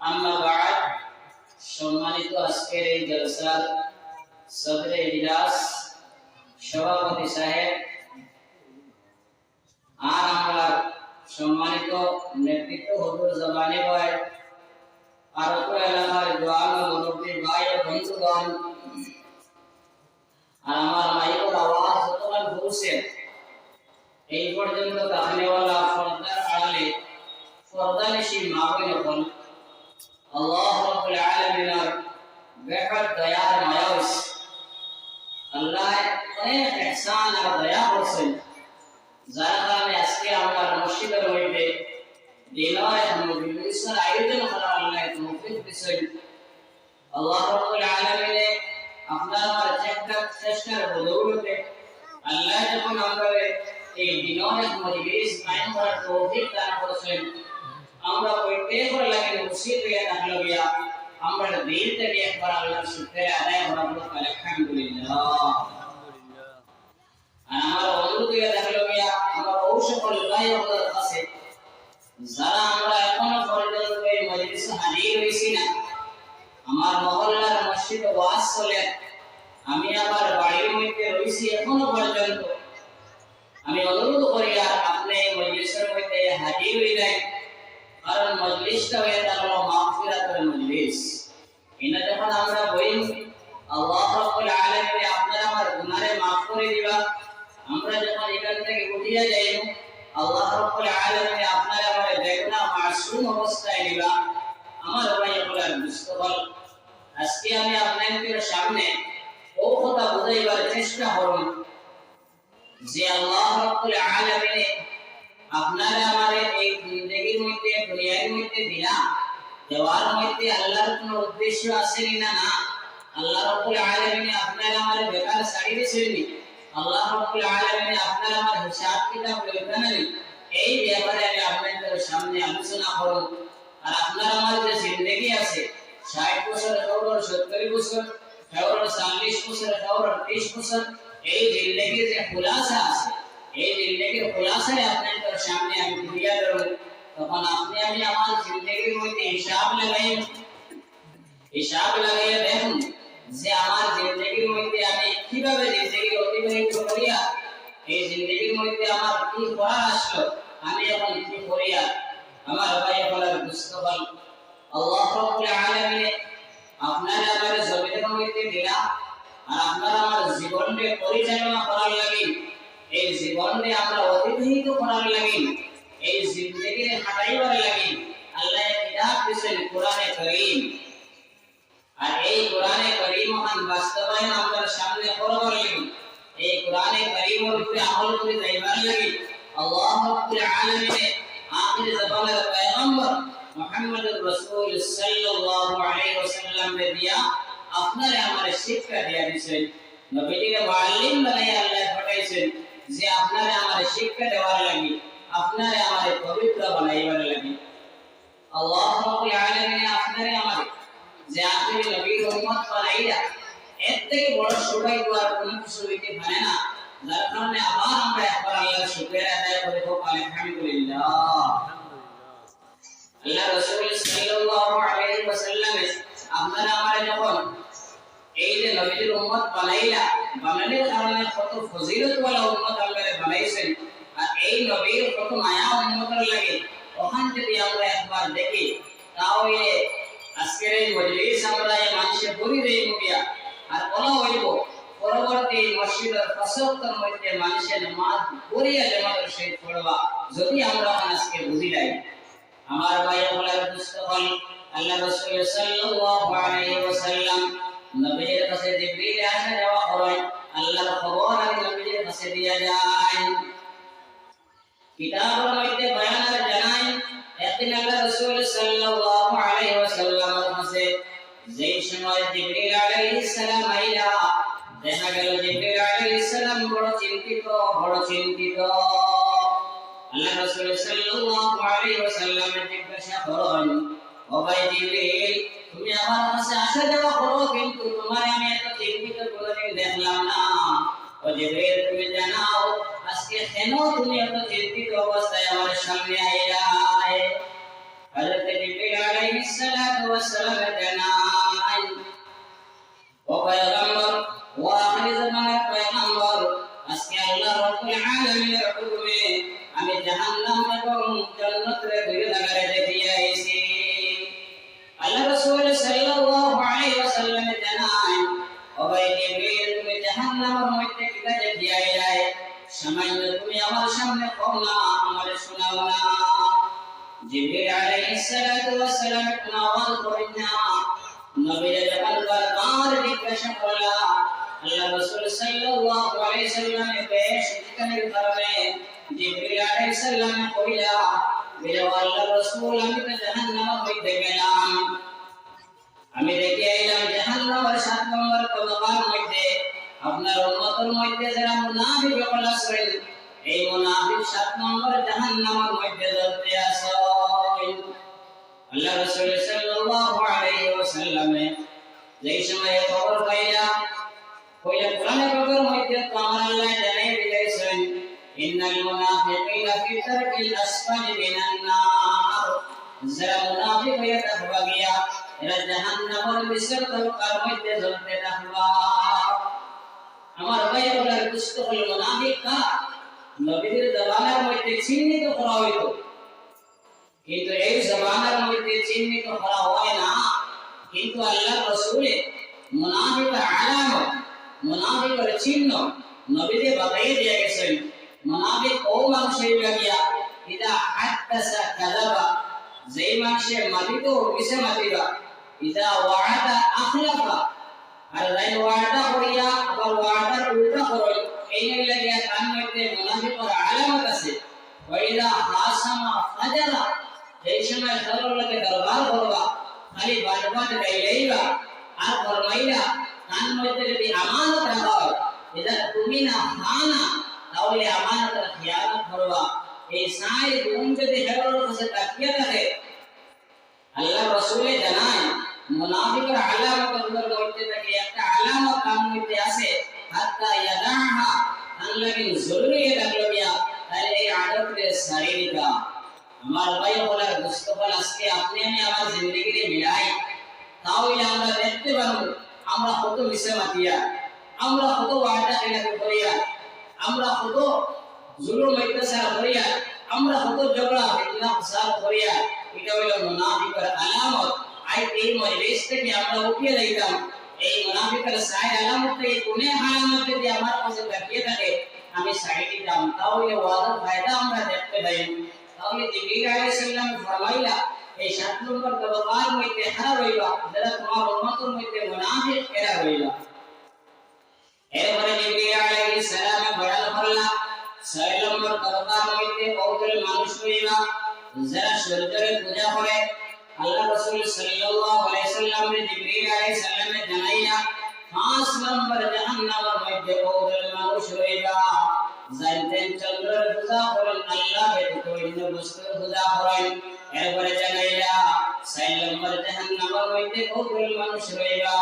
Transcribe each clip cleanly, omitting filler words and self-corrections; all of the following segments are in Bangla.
আম্মা বা'দ, সম্মানিত আজকের এই জলসার সদরে ইজলাস সভাপতি সাহেব আর আমরা সম্মানিত নেতৃত্ব হুজুর জবানি ভাই আর এলাকার জওয়ান ও মুরব্বী ভাই ও বন্ধুগণ আর আমার মাইকের আওয়াজ যতক্ষণ পৌঁছে এই পর্যন্ত তাহলেওয়ালা পর্দার আড়ালে পর্দানিশী মা বোন হল আল্লাহ রাব্বুল আলামিনের বেহদ দয়ার মায়াউস আল্লাহ অনেক ইহসান আর দয়া করেছেন যার কারণে আজকে আমরা মসজিদের মধ্যে দিনের মজলিসের আয়োজন করার আল্লাহ তৌফিক দিয়েছেন। আল্লাহ রাব্বুল আলামিন আপনার আমার চেষ্টার বদৌলতে আল্লাহ যখন আমাদের এই দিনের মজলিস কায়েম করার তৌফিক দান করেছেন, আমরা প্রত্যেকের লাগে মুসিবত হয়ে থাকলো গিয়া আমরা দিল থেকে একবার আল্লাহর শুকরিয়া আদায় করব আলহামদুলিল্লাহ। আর আমার অনুরোধ হয়ে থাকলো গিয়া আমরা সকল ভাই আমাদের কাছে যারা আমরা এখনো পর্যন্ত এই মজলিসে হাজির হইছি না, আমার মহল্লার মসজিদে ওয়াজ চলে, আমি আমার বাড়ির মধ্যে রইছি এখনো পর্যন্ত, আমি অনুরোধ করি আর আপনি এই মজলিসের মধ্যে হাজির হয়ে যান, কারণ মজলিসটা হয়ে থাকলো মাগফিরাতের মজলিস। এটা যখন আমরা বলি আল্লাহ রাব্বুল আলামিন আপনার আমার গুনাহে মাফ করে দিবা, আমরা যখন এখান থেকে উঠিয়া যাই আল্লাহ রাব্বুল আলামিন আপনার আমার বেগুনাহ মাসুম অবস্থায় নিবা। আমার ভাই বলার মুস্তফল আজকে আমি আপনাদের সামনে ও কথা বুঝাইবার চেষ্টা করব যে আল্লাহ রাব্বুল আলামিন আপনারা আমাদের এই জিন্দেগির মধ্যে দুনিয়ার মধ্যে দিলাম, দেওয়ার মধ্যে আল্লাহর কোনো উদ্দেশ্য আছে না? না, আল্লাহ রাব্বুল আলামিন আপনারা আমাদের বেকার ছাড়ি দিয়েছেন, আল্লাহ রাব্বুল আলামিন আপনারা আমার হিসাব কিতাব লইবেন না, এই ব্যাপারে আমি আপনাদের সামনে আলোচনা করব। আর আপনারা আমার যে জিন্দেগি আছে 60 বছর, 70 বছর, 40 বছর, 30 বছর, এই জিন্দেগির যে খুলাসা আছে, এই জিন্দেগির খুলাসায় আপনাদের সামনে আমি তুলিয়া ধরব। তখন আপনি আমি আমার জিন্দেগির মধ্যে হিসাব লাগাইয়া দেখুন যে আমার জিন্দেগির মধ্যে আমি কিভাবে জিন্দেগি অতিবাহিত করিয়া এই জিন্দেগির মধ্যে আমার কি করা আসলো, আমি এখন কি করিয়া আমার ভাই বলার মুস্তফল আল্লাহ রাব্বুল আলামিন আপনারা আমার জমিনের মধ্যে দিলাম, আর আপনারা আমার জীবনকে পরিচালনা করার লাগি, এই জীবনে আমরা অতিবাহিত করার লাগি, এই জিন্দেগির হাঁটাইবার লাগি আল্লাহ কিতাব দিয়েছেন কোরআনে কারীম। আর এই কোরআনে কারীম মহান বাস্তবায়ন আমাদের সামনে করবার লাগি, এই কোরআনে কারীমের উপরে আমল করে যাইবার লাগি আল্লাহ রাব্বুল আলামিন আখির জামানের পয়গম্বর মুহাম্মদুর রাসূল সাল্লাল্লাহু আলাইহি ওয়াসাল্লাম রে দিয়া আপনারে আমারে শিক্ষা দিয়া দিয়েছেন। নবীকে মুআল্লিম বানাইয়া আল্লাহ পাঠাইছেন যে আপনারে আমারে শিক্ষা দেওয়ার লাগি, আপনারে আমারে পবিত্র বানাইবার লাগি। আল্লাহ রাব্বুল আলামিন আপনারে আমারে যে আখির নবীর উম্মত বানাইয়া এর থেকে বড় সৌভাগ্য আর কোনো কিছু হইতে পারে না, যার কারণে আবার আমরা একবার আল্লাহর শুকরিয়া আদায় করে হোক আলহামদুলিল্লাহ। আল্লাহ রাসূল সাল্লাল্লাহু আলাইহি ওয়াসাল্লাম আপনারা আমারে যখন এই যে নবীর উম্মত বানানোর কারণে কত ফজিলতওয়ালা উম্মত আল্লাহ বানাইছেন, আর এই নবীর কত মায়া উম্মতের লাগে ওখান যদি আমরা একবার দেখি তাহলে আজকের এই মজলিস আমরা এই মানুষের বলি দেই মুগিয়া আর বলা হইব পরবর্তী মসজিদের ফসলতর মধ্যে মানুষের নামাজ পড়িয়া জামাতের সহিত পড়বা যদি আমরা আজকে বুঝি যাই। আমার ভাই বলার মুস্তফল আল্লাহ রাসূল সাল্লাল্লাহু আলাইহি ওয়াসাল্লাম নবীর কাছে জিবরিল আসা যাওয়া হয়, আল্লাহর খবর আর নবীর কাছে দিয়া যায়। কিতাবের মধ্যে বয়ান আর জানাই একদিন আল্লাহ রাসূল সাল্লাল্লাহু আলাইহি ওয়াসাল্লামের কাছে যেই সময় জিবরিল আলাইহিস সালাম আইলা, দেখা গেল জিবরিল আলাইহিস সালাম বড় চিন্তিত। আল্লাহ রাসূল সাল্লাল্লাহু আলাইহি ওয়াসাল্লাম জিজ্ঞাসা করেন, ও ভাই জিবরিল, তুমি আমার কাছে আসা যাওয়া করো কিন্তু তোমার আমি এত চিন্তিত কোনোদিন দেখলাম না। ও জিবরিল, তুমি জানাও আজকে কেন তুমি এত চিন্তিত অবস্থায় আমার সামনে আইলা? হযরত জিবরিল আলাইহিস আলাইহিস সালাতু ওয়াস সালাম জানাই ও পয়গম্বর ও আখির জামানের পয়গম্বর আজকে আল্লাহ রাব্বুল আলামিনের হুকুমে আমি জাহান্নাম এবং জান্নাতের দুই জায়গায় দেখিয়ে আইছি আল্লাহ রাসূল সাল্লাল্লাহু আলাইহি ওয়াসাল্লাম জানায় ও ভাই জিবরিল তুমি জাহান্নামের মধ্যে কি দেখিয়ে আইলে সামান্য তুমি আমার সামনে কও না আমারে শোনাও না জিবরিল আলাইহিস সালাতু ওয়াস সালাম আওয়াজ করেন না নবী যখন বারবার জিজ্ঞাসা করলা আল্লাহ রাসূল সাল্লাল্লাহু আলাইহি ওয়াসাল্লাম বেশ জিজ্ঞাসার কারণে জিবরিল আলাইহিস সালাম কইলা বলে আল্লাহ রাসূল আমি তো জাহান্নামের মধ্যে গেলাম আমি দেখে আইলাম জাহান্নামের 7 নম্বর তবকার মধ্যে আপনার উম্মতের মধ্যে যারা মুনাফিক হল আছে এই মুনাফিক 7 নম্বর জাহান্নামের মধ্যে জ্বলতে আছে আল্লাহ রাসূল সাল্লাল্লাহু আলাইহি ওয়াসাল্লাম যেই সময় খবর পাইলা কইলা কোরআনে পাকের মধ্যে আমার আল্লাহ জানিয়ে দিয়েছেন ইন্নাল মুনাফিকিনা ফি তারকিল আসফালি মিনান নার যারা মুনাফিক হয়ে থাকবা গিয়া এরা জাহান্নামের নিচের তলকার মধ্যে জ্বলতে থাকবা আমার ভাই বলার দুষ্ট হল মুনাফিক কা নবীদের জবানের মধ্যে চিহ্নিত করা হইতো কিন্তু এই জবানের মধ্যে চিহ্নিত করা হয় না কিন্তু আল্লাহর রাসূল মুনাফিকের আলামত মুনাফিকের চিহ্ন নবীদের বাতাইয়ে দিয়ে গেছেন মুনাফিক ও মানুষের লাগিয়া ইদা হাদাসা কাযাবা যেই মানুষে মাতিত মিছে মাতিবা ইদা ওয়াদা আখলাফা আর যাই ওয়াদা করিয়া আবার ওয়াদার উল্টা করে এই লাগিয়া তার মধ্যে মুনাফিকের আলামত আছে ওয়াইদা হাসামা ফাজারা এই সময় সরলকে দরবার করবা খালি বাজবাজ গাইলেইবা আর ফরমাইলা তার মধ্যে যদি আমানত রাখা হয় এটা তুমি না হানা তাহলে আমানতের খেয়ানত করবা এই সাই গুণ যদি হেরোর কাছে তাকিয়ে থাকে আল্লাহ রাসূল জানায় মুনাফিকের আলামতের মধ্যে থেকে একটা আলামত তার মধ্যে আছে হাত্তা ইয়াদাহা আল্লাহকে জরুরি লাগলিয়া তাহলে এই আদতে শারীরিকা আমার ভাই বলার মুস্তফা আজকে আপনি আমি আমার জিন্দেগিতে মিলাই তাহলে আমরা দেখতে পারবো আমরা কত মিশে মাতিয়া আমরা কত ওয়াদা খেলাকে করিয়া আমরা কত জুলুম অত্যাচার করিয়া আমরা কত ঝগড়া ফিতনা ফাসাদ করিয়া এটা হলো মুনাফিকের আলামত আই এই মজলিস থেকে আমরা উঠিয়ে যাইতাম এই মুনাফিকের সাইড আলামত এই কোনে আলামত যদি আমার কাছে তাকিয়ে থাকে আমি সাইড দিতাম তাহলে ওয়াদার ফায়দা আমরা দেখতে পাই তাহলে জিবরিল আলাইহিস সালাম ফরমাইলা এই 7 নম্বর তবকার মধ্যে হারা রইবা যারা তোমার উম্মতের মধ্যে মুনাফিক এরা রইবা এরপরে জিবরিল আলাইহিস সালাম বয়ান করলা 6 নম্বর তবকার মধ্যে কৌশল মানুষ রইবা যারা সূর্যের পূজা করে আল্লাহ রাসূল সাল্লাল্লাহু আলাইহি সাল্লাম জিবরিল আলাইহিস সালাম জানাইলা 5 নম্বর জাহান্নামের মধ্যে কৌশল মানুষ রইবা জানতেন চন্দ্রের পূজা করেন আল্লাহ ব্যতীত অন্য বস্তুর পূজা করেন এরপরে জানাইলা 6 নম্বর জাহান্নামের মধ্যে কৌশল মানুষ রইবা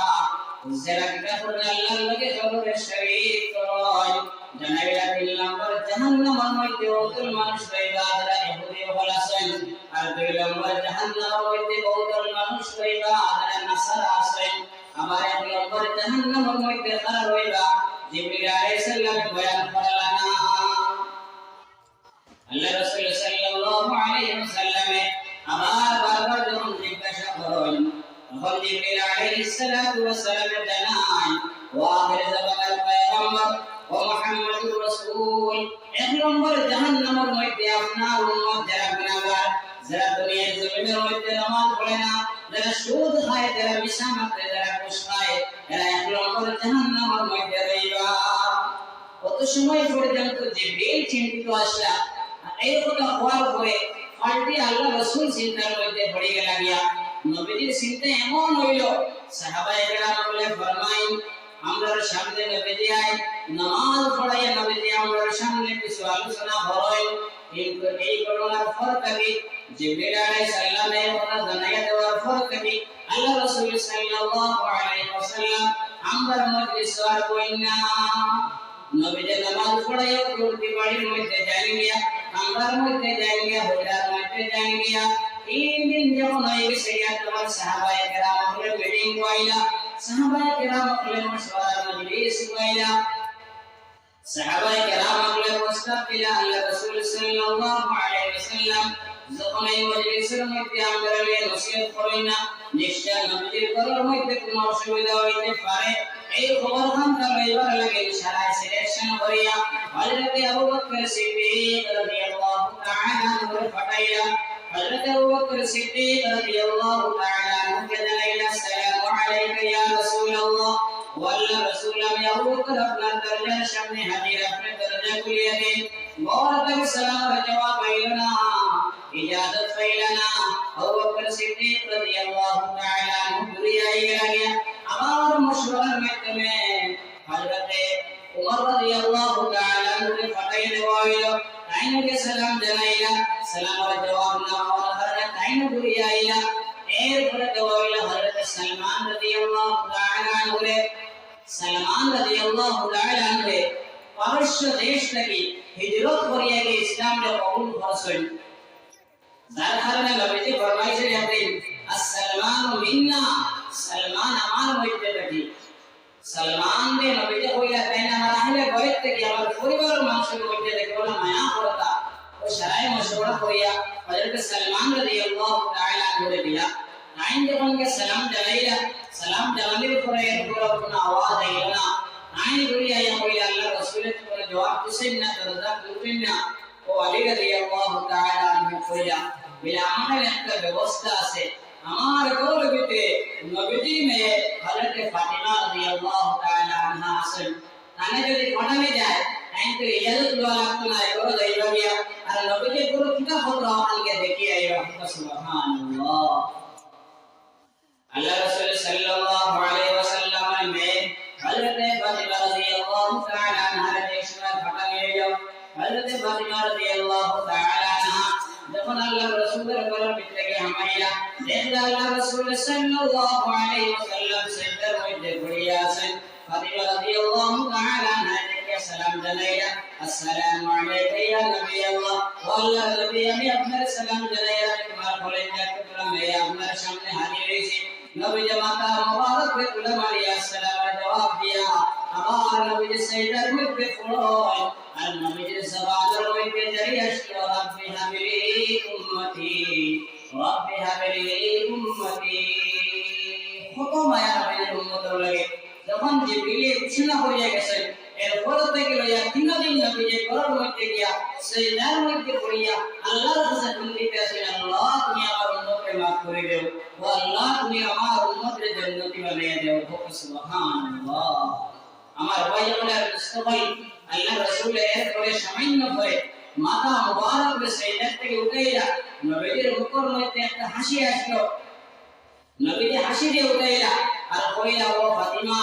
যারা কাফর আল্লাহর লগে কবরে শরীক করে জানাইলা 3 নম্বর জাহান্নামের মধ্যে কৌশল মানুষ রইবা যারা ইহুদি হল আছেন আর 2 নম্বর জাহান্নামের মধ্যে কৌশল মানুষ রইবা যারা নাসারা আছেন আমার 1 নম্বর জাহান্নামের মধ্যে কারা রইবা জিবরিল আলাইহিস সালাম বয়ান করলেন আল্লাহ রাসূল সাল্লাল্লাহু আলাইহি ওয়াসাল্লাম আবার বারবার যখন জিজ্ঞাসা করেন তখন জিবরিল আলাইহিস সালাতু ওয়াস সালাম জানায় ও আখির জামানের পয়গম্বর ও মুহাম্মদুর রাসূল 1 নম্বর জাহান্নামের মধ্যে আপনার উম্মত যারা গুনাহগার যারা দুনিয়ার জমিনের মধ্যে নামাজ পড়ে না যারা সুদ খায় যারা মিশা মাত্রে যারা ঘুষ খায় এরা 1 নম্বর জাহান্নামের মধ্যে রইবা কত সময় পর্যন্ত জিবরিল চিন্তিত আসলা এই কথা হওয়ার পরে পাল্টি আল্লাহ রাসূল চিন্তার মধ্যে পড়ে গেল গিয়া নবীজির চিন্তা এমন হইল সাহাবায়ে কেরাম বলে ফরমাই আমরার সামনে নবীজি আই নামাজ পড়াইয়া নবীজি আমরার সামনে কিছু আলোচনা হয় কিন্তু এই ঘটনার ফরক কি জিবরিল আলাইহিস সালামের কথা জানাইয়া দেওয়ার ফরক কি আল্লাহ রাসূল সাল্লাল্লাহু আলাইহি ওয়াসাল্লাম আমরার মজলিস আর কইনা নবীজি নামাজ পড়াইয়া কুরতি বাড়ির মধ্যে যাই গিয়া আমরার মধ্যে যাই গিয়া হুজরার মধ্যে যাই গিয়া তিন দিন যখন হয়ে গেছে তোমার সাহাবায়ে কেরাম হলে মিটিং কইলা সাহাবায়ে কেরাম হলে মশওয়ারা মজলিস কইলা সাহাবায়ে কেরাম হলে প্রস্তাব দিলা আল্লাহ রাসূল সাল্লাল্লাহু আলাইহি ওয়াসাল্লাম যখন এই মজলিসের মধ্যে আমরা নসিহত করি না নিশ্চয় নবীর ঘরের মধ্যে কোনো অসুবিধা হইতে পারে এই খবর খানটা লইবার লাগে ইশারা সিলেকশন করিয়া হযরত আবু বকর সিদ্দিক রাদিয়াল্লাহু তাআলা আনহু পাঠাইয়া হযরত আবু বকর সিদ্দিক রাদিয়াল্লাহু তাআলা আনহু জানাইলা আসসালামু আলাইকা ইয়া রাসূলুল্লাহ ওয়াল্লাহ রাসূল আমি আবু বকর আপনার দরজার সামনে হাজির আপনি দরজা খুলিয়ে দিন বড় সালামের জবাব আইলো না ইজাজত পাইলা না আবু বকর সিদ্দিক রাদিয়াল্লাহু তাআলা আনহু ঘুরিয়া গেলেন আমার মশওয়ারার মাধ্যমে হযরত উমর রাদিয়াল্লাহু তাআলা আনহু পাঠাই দেওয়া হইলো তাইনকে সালাম জানাইলা সালামের জবাব না আর হযরত তাইন ঘুরিয়া আইলা এরপরে দেওয়া হইলো হযরত সালমান রাদিয়াল্লাহু তাআলা আনহু সালমান রাদিয়াল্লাহু তাআলা আনহু পারস্য দেশ থেকে হিজরত করিয়া গিয়ে ইসলামকে কবুল করেছেন যার কারণে নবীজি ফরমাইছেন আপনি আসসালামু মিন্না সালমান আমার মধ্যে থেকে সালমান নে নবীজি কইলা তাইনা আমার আহলে বাইত থেকে আমার পরিবারের মানুষের মধ্যে থেকে ওলা মায়া করতা ও শরায়ে মশওয়ারা করিয়া হযরত সালমান রাদিয়াল্লাহু তাআলা আনহু দিয়া নাইন যখন কে সালাম জানাইলা সালাম জানানোর পরে কোনো আওয়াজ আইলো না নাইন ঘুরিয়া কইলা আল্লাহ রাসূলের কোনো জবাব দিছেন না দরজা খুলবেন না ও আলী রাদিয়াল্লাহু তাআলা আনহু কইলা বিলা আমাদের একটা ব্যবস্থা আছে আমার ঘরের ভিতরে নবীজি মেয়ে হযরত ফাতিমা রাদিয়াল্লাহু তাআলা আনহা আছেন তানে যদি পাঠানো যায় তাই তো ইজাজত লওয়া লাগতো না এগুলো যাইবা গিয়া আর নবীজি পুরো কিতাব পত্র আমাকে দেখিয়ে আইবা সুবহানাল্লাহ আল্লাহ রাসূল সাল্লাল্লাহু আলাইহি ওয়াসাল্লামের মেয়ে হযরত ফাতিমা রাদিয়াল্লাহু তাআলা আনহা এর সময় পাঠানো হলো হযরত ফাতিমা রাদিয়াল্লাহু তাআলা আনহা যখন আল্লাহ রাসূলের ঘরের ভিতরে গিয়ে হামাইয়া দেখলা আল্লাহ রাসূল সাল্লাল্লাহু আলাইহি ওয়াসাল্লাম সিজদার মধ্যে পড়ে আছেন ফাতিমা রাদিয়াল্লাহু তাআলা আনহা কে সালাম জানাইয়া আসসালামু আলাইকা ইয়া নবী আল্লাহ ওয়াল্লাহ নবী আমি আপনার সালাম জানাইয়া তোমার কলেজে টুকরা মেয়ে আপনার সামনে হাজির হইছি নবীজি মাতা মুবারক কে তুলে মারিয়া সালামের জবাব দিয়া আবার নবীজি সিজদার মধ্যে পড়লেন আর নবীজির জবানের মধ্যে জারি আসলো রব্বি হাবিলি উম্মতি রব্বি হাবিলি উম্মতি কত মায়া নবীজির উম্মতের লাগে যখন জিবরিল ঘোষণা করিয়া গেছেন এরপর থেকে লইয়া 3 দিন নবীজি ঘরের মধ্যে গিয়া সিজদার মধ্যে পড়িয়া আল্লাহর কাছে বন্দিতে আছেন আল্লাহ তুমি আমার উম্মতকে maaf করে দাও ও আল্লাহ তুমি আমার উম্মতকে জান্নাতি বানিয়ে দাও সুবহানাল্লাহ আমার ভাইয়েরা মুস্তাফাই আল্লাহ রাসূলের এরপরে সামান্য পরে মাথা মুবারক সিজদা থেকে উঠাইয়া নবীজির মুখের মধ্যে একটা হাসি আসলো নবীজি হাসি দিয়ে উঠাইলা আর কইলা ও ফাতিমা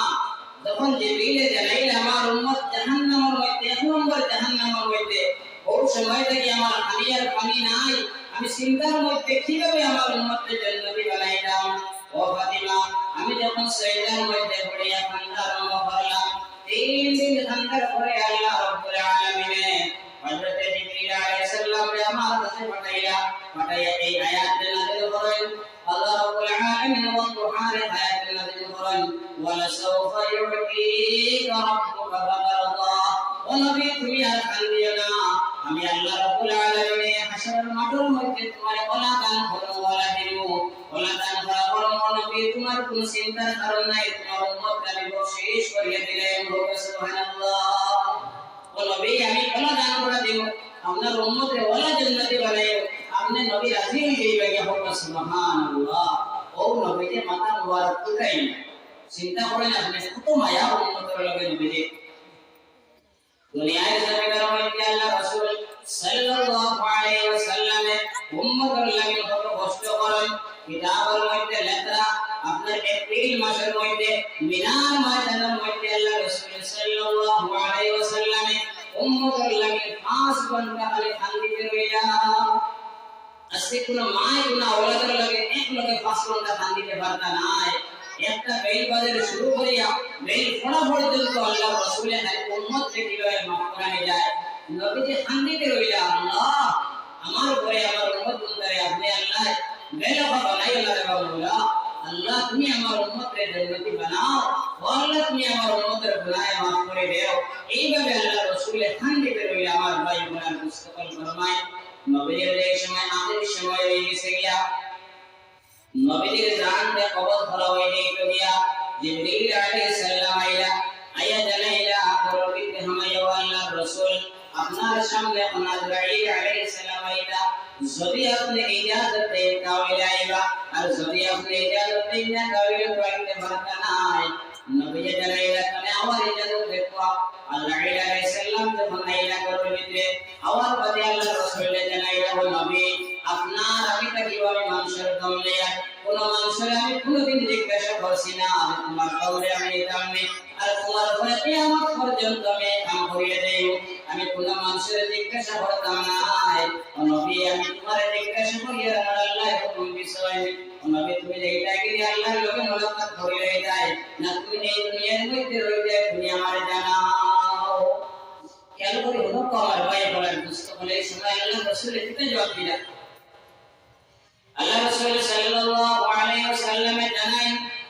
যখন জিবরিল জানাইলা আমার উম্মত জাহান্নামের মধ্যে 1 নম্বর জাহান্নামের মধ্যে ওই সময় থেকে আমার হানিয়ার পানি নাই আমি চিন্তার মধ্যে কিভাবে আমার উম্মতকে জান্নাতি বানাইলাম ও ফাতিমা আমি যখন সিজদার মধ্যে পড়িয়া কান্না আরম্ভ করলাম 3 দিন কান্নার পরে আল্লাহ রাব্বুল আলামিন হযরত জিবরিল আলাইহিস সালাম কে আমার কাছে পাঠাইয়া এই আয়াত নাযিল করেন আল্লাহ রাব্বুল আলামিন ওয়াল আয়াত নাযিল করেন ওয়ালা সাওফা ইউতিকা রাব্বুকা ফাতারদা ও নবী তুমি আর কান্দিও না আমি আল্লাহ রাব্বুল আলামিন হাশরের মাঠের মধ্যে তোমার ওলা দান করব ওলা দিব ওলা দান করব নবী তোমার কোনো চিন্তার কারণ নাই তোমার উম্মতকে আমি বখশিশ করিয়ে দিলাম সুবহানাল্লাহ ও নবী আমি ওলা দান করে দিব আপনার উম্মতকে ওলা জান্নাতি বানাইও আপনি নবী রাজি হয়ে যাইবে সুবহানাল্লাহ ও নবীকে মাথা মুবারক উঠাই চিন্তা করেন আপনি কত মায়া উম্মতের লগে নবীজি দুনিয়ার জমিনের মধ্যে আল্লাহ রাসূল সাল্লাল্লাহু আলাইহি ওয়াসাল্লাম উম্মতের লাগি কত কষ্ট করেন কিতাবের মধ্যে লেখা আপনার এপ্রিল মাসের মধ্যে মিনার ময়দানের মধ্যে আল্লাহ রাসূল সাল্লাল্লাহু আলাইহি ওয়াসাল্লাম উম্মতের লাগি 5 ঘন্টা খালি কান্দিতে রইলা আজকে কোন মায় কোন আওলাদের লাগে এক লগে 5 ঘন্টা কান্দিতে পারতা নাই একটা বেল বাজারে শুরু করিয়া বেল ফোড়া পর্যন্ত আল্লাহ রাসূলের উম্মত কে কিভাবে মাফ করানো যায় নবীজি কান্দিতে রইলা আল্লাহ আমার ঘরে আমার উম্মত বন্দারে আপনি আল্লাহ বেলা বানাই আল্লাহ রাব্বুল্লাহ আল্লাহ তুমি আমার উম্মতের জান্নাতি বানাও আল্লাহ তুমি আমার উম্মতের গুনাহ maaf করে দাও এইভাবে আল্লাহ রাসূলের খান্ডিতে রইল আমার ভাই বোনের মুস্তাকল ফরমায় নবীর এই সময় আখির সময় হয়ে গেছে গিয়া নবীর জানতে কবজ করা হয়নি তো গিয়া জিবরিল আলাইহিস সালাম আয়া জানাইলা পরবর্তীতে হামায়া আল্লাহর রাসূল আপনার সামনে আজরাইল আলাইহিস সালাম আইলা যদি আপনি ইজাজত দেন তাহলে আইবা আর যদি আপনি ইজাজত দেন না তাহলে আইতে পারতা নাই নবী জানাইলা তুমি আমার ইজাজত দেখো আজরাইল আলাইহিস সালাম যখন আইলা করবিতে আওয়াজ বাজে আল্লাহ রাসূল জানাইলা ও নবী আপনার আমি তা কিভাবে মানুষের দম নেয়া কোন মানুষের আমি কোনদিন জিজ্ঞাসা করছি না তোমার কবরে আমি জানি আর তোমার ঘরে কিয়ামত পর্যন্ত আমি কাম করিয়ে দেই আমি কোন মানুষের জিজ্ঞাসা করতাম না ও নবী আমি তোমার জিজ্ঞাসা করিয়ে আমার আল্লাহ হুকুম বিষয় ও নবী তুমি যেটা কি আল্লাহর লগে মুলাকাত করিলে যায় না তুমি এই দুনিয়ার মধ্যে রইলে তুমি আমার জানাও কেন করে হুকুম আমার ভাই বলার দুষ্ট বলে সময় আল্লাহ রাসূল এতে জবাব দিলেন আল্লাহ রাসূল সাল্লাল্লাহু আলাইহি ওয়াসাল্লাম জানাই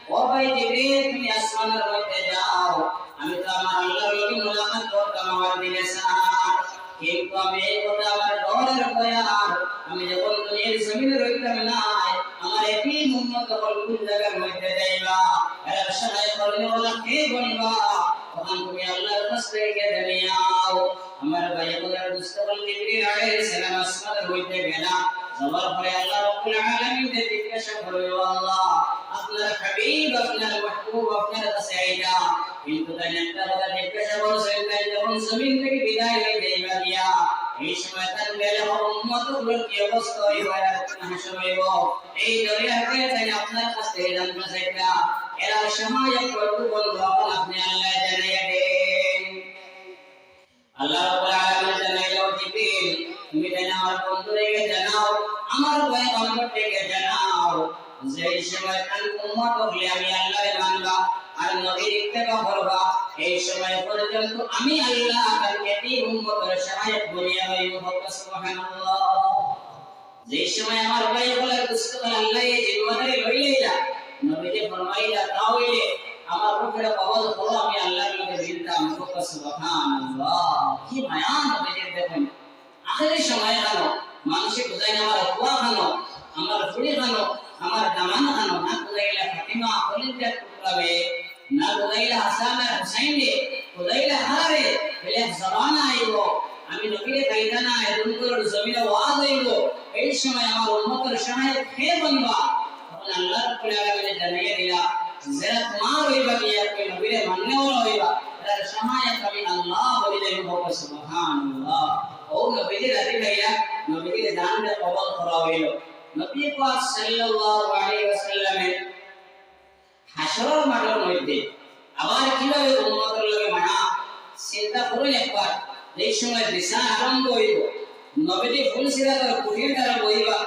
ও ভাই জিবরিল তুমি আসমানের মধ্যে যাও আমি তো আমার আল্লাহর লগে মুলাকাত করতাম আমার দিলে সার কিন্তু আমি এই কথা আমার ডরের ভয় আর আমি যখন দুনিয়ার জমিনে রইতাম না আমার একই উম্মত কোন জায়গার মধ্যে যাইবা এর সময় করলে ওলা কে বলবা তখন তুমি আল্লাহর কাছ থেকে জানিয়াও আমার ভাই বলার মুস্তাফা জিবরিল আলাইহিস সালাম আসমানের মধ্যে গেলা যাওয়ার পরে আল্লাহ রাব্বুল আলামিন জিজ্ঞাসা করবে ও আল্লাহ আপনার হাবিব আপনার মাহবুব আপনার কাছে আইলা কিন্তু তাই একটা কথা জিজ্ঞাসা করছেন তাই যখন জমিন থেকে বিদায় হয়ে যাইবা দিয়া এই সময় তার মেলে উম্মতগুলোর কি অবস্থা হইব আর হাসর হইব এই দরিয়াতে তাই আপনার কাছে জানতে চাইতা এরা সময় একটু বলবো আপনি আল্লাহ জানাইয়া দেন আল্লাহ রাব্বুল আলামিন জানাইলো জিবরিল তুমি আমার বন্ধুদেরকে জানাও আমার পয়গম্বরকে জানাও যে সময় তার উম্মত হলে আমি আল্লাহরে মানবা আর নবীর ইত্তেবা করবা এই সময় পর্যন্ত আমি আল্লাহ তাকে এই উম্মতের সহায়ক বনিয়া হইব সুবহানাল্লাহ যে সময় আমার ভাই বলে দুষ্টতা আল্লাহ এই জিম্মাদারি লইলেইলা নবীজি ফরমাইলা তাওইলে আমার উপরে কবল করো আমি আল্লাহর লগে জিলতাম সুবহানাল্লাহ কি মায়া নবীজি দেখেন আখেরি সময় খানো মানুষে বুঝাই আমার কুয়া খানো আমার ফুড়ি খানো আমার দামান খানো না বুঝাইলা ফাতিমা খলিলকে টুকরাবে না বুঝাইলা হাসান আর হুসাইন রে বুঝাইলা হারে বলে জমানা আইব আমি নবীরে গাইতা না এরুনকর জমিনে ওয়াজ আইব এই সময় আমার উম্মতের সহায়ক কে বনবা তখন আল্লাহ রাব্বুল আলামিন জানিয়ে দিলা যারা তোমার হইবা কি আর কই নবীরে মাননে হইবা তার সহায়ক আমি আল্লাহ বলি দেব সুবহানাল্লাহ ও নবীজি রাজি ভাইয়া নবীজির জানতে কবল করা হইল নবী পাক সাল্লাল্লাহু আলাইহি ওয়াসাল্লামের হাসরের মাঠের মধ্যে আবার কিভাবে উম্মতের লগে মানা চিন্তা করুন একবার এই সময় দিশা আরম্ভ হইব নবীজি ফুল সিরাতের কুঠির দ্বারা বইবা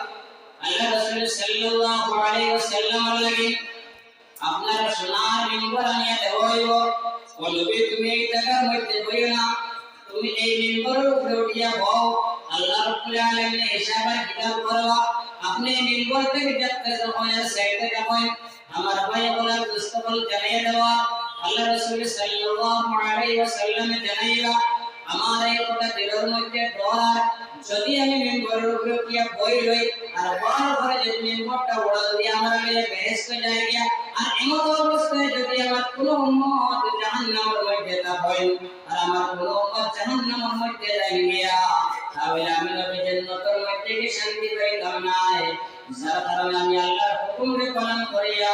আল্লাহ রাসূল সাল্লাল্লাহু আলাইহি ওয়াসাল্লামের লাগি আপনার সোনার মিম্বর আনিয়া দেওয়া হইব ও নবী তুমি এই জায়গার মধ্যে বইও না তুমি এই মিম্বরের উপরে উঠিয়া বও আল্লাহ রাব্বুল আলামিন হিসাবের কিতাব করবা আপনি মিম্বর থেকে যাতে সময় সাইডে যাবেন আমার ভাই বলার মুস্তাফল জানিয়ে দেওয়া আল্লাহ রাসূল সাল্লাল্লাহু আলাইহি ওয়াসাল্লাম জানাইলা আমার এই কথা দিলের মধ্যে ডর যদি আমি মিম্বরের উপরে উঠিয়া বই লই আর বারবার যদি মিম্বরটা উড়াল দিয়ে আমার গেলে বেহেশতে যায় গিয়া আর এমন অবস্থায় যদি আমার কোনো উম্মত জাহান্নামের মধ্যে তা হয় আর আমার কোনো উম্মত জাহান্নামের মধ্যে যায় গিয়া তাহলে আমি নবী জান্নাতের মধ্যে কি শান্তি পাইতাম না যার কারণে আমি আল্লাহর হুকুমকে পালন করিয়া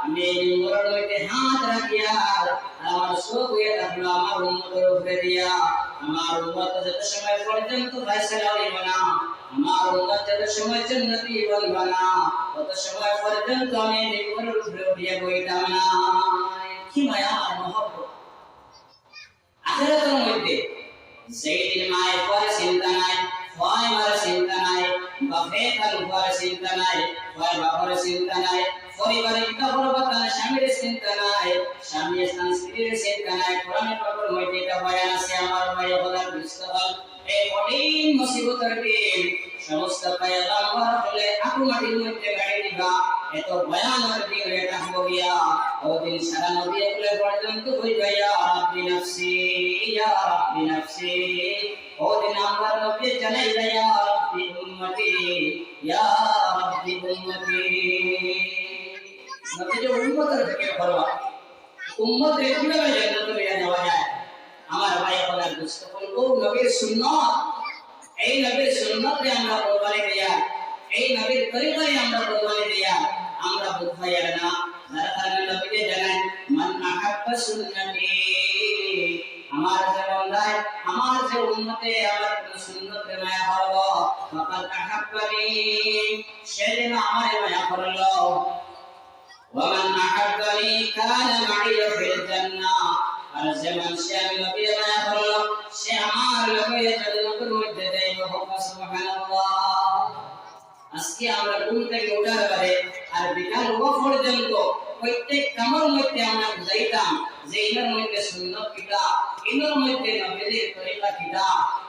আমি এই মিম্বরের মধ্যে হাত রাখিয়া আর আমার সব হয়ে থাকলো আমার উম্মতের উপরে দিয়া আমার উম্মত যত সময় পর্যন্ত ফয়সালা হইব না আমার উম্মত যত সময় জান্নাতি হইব না তত সময় পর্যন্ত আমি মিম্বরের উপরে উঠিয়া বইতাম না কি মায়া আর মহব্বত আখিরাতের মধ্যে যেদিন মায়ের পরে চিন্তা নাই ভয় মার চিন্তা নাই বাপে তার উপরে চিন্তা নাই ভয় বাপের চিন্তা নাই পরিবারের কবরবাতা স্বামীর চিন্তা নাই স্বামী সংস্কৃতির চিন্তা নাই কোরআনের পাকের মধ্যে এটা বয়ান আছে আমার ভাই বলার বিস্তর এই কঠিন মুসিবতের দিন সমস্ত পয়গম্বর বলে আপু মাটির মধ্যে গাড়ি দিবা এত ভয়ানক দিন এটা হলো গিয়া ওদিন সারা নবী বলে পর্যন্ত হইবে ইয়া রাব্বি নাফসি ওদিন আমরা নবী জানাই ইয়া রাব্বি উম্মতি ইয়া রাব্বি উম্মতি নবী যে উম্মতের থেকে করবা উম্মত কিভাবে জান্নাতে যাওয়া যায় আমার ভাই বলার দুষ্ট বলবো নবীর সুন্নাত এই নবীর সুন্নতে আমরা কুরবানি দেয়া এই নবীর তরিকায় আমরা কুরবানি দেয়া আমরা বুঝাইয়া না যারা নবীকে জানেন মান আহাব্বা সুন্নতি আমার যে বান্দায় আমার যে উম্মতে আমার সুন্নতে মায়া করব ফাকাদ আহাব্বানি সে যেন আমার মায়া করলো ওয়া মান আহাব্বানি কানা মা'i ফিল জান্নাহ আর যে মানুষ আমি নবীর মায়া করলো সে আমার লগে জান্নাতের মধ্যে যাইবে সুবহানাল্লাহ আজকে আমরা ঘুম থেকে ওঠার পরে আর বিকাল হওয়া পর্যন্ত প্রত্যেক কামের মধ্যে আমরা বুঝাইতাম যে এর মধ্যে সুন্নাত কিটা এর মধ্যে নবীর তরিকা কিটা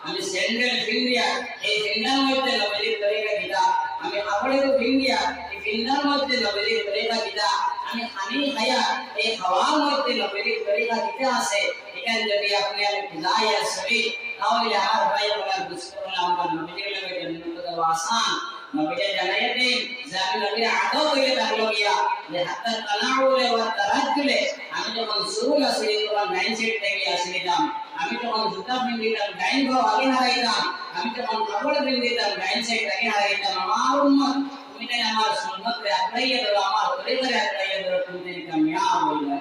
আমি স্যান্ডেল পিন্দিয়া এই স্যান্ডেল মধ্যে নবীর তরিকা কিটা আমি আপড়ে তো পিন্দিয়া এই পিন্দার মধ্যে নবীর তরিকা কিটা আমি খানি খায়া এই খাওয়ার মধ্যে নবীর তরিকা কিটা আছে এখানে যদি আপনি আমি বিদায় আসবি তাহলে আমার ভাই বলার বুঝতে পারলাম আমরা নবীর লগে জান্নাত যাওয়া আসান নবীকে জানাইয়া দেন যে আমি নবীর আদব হয়ে থাকলো গিয়া যে হাত্তা তানাউলে ওয়া তারাজ্জুলে আমি যখন সুরুল আসি তখন ডাইন সাইড থেকে আসিলাম আমি যখন জুতা পিন্দিতাম ডাইন ভাও আগে হারাইতাম আমি যখন কাপড় পিন্দিতাম ডাইন সাইড থেকে হারাইতাম আমার উম্মত তুমি তাই আমার সুন্নতে আঁকড়াইয়া ধরো আমার তরিকায় আঁকড়াইয়া ধরো তুমি কামিয়াব হইবে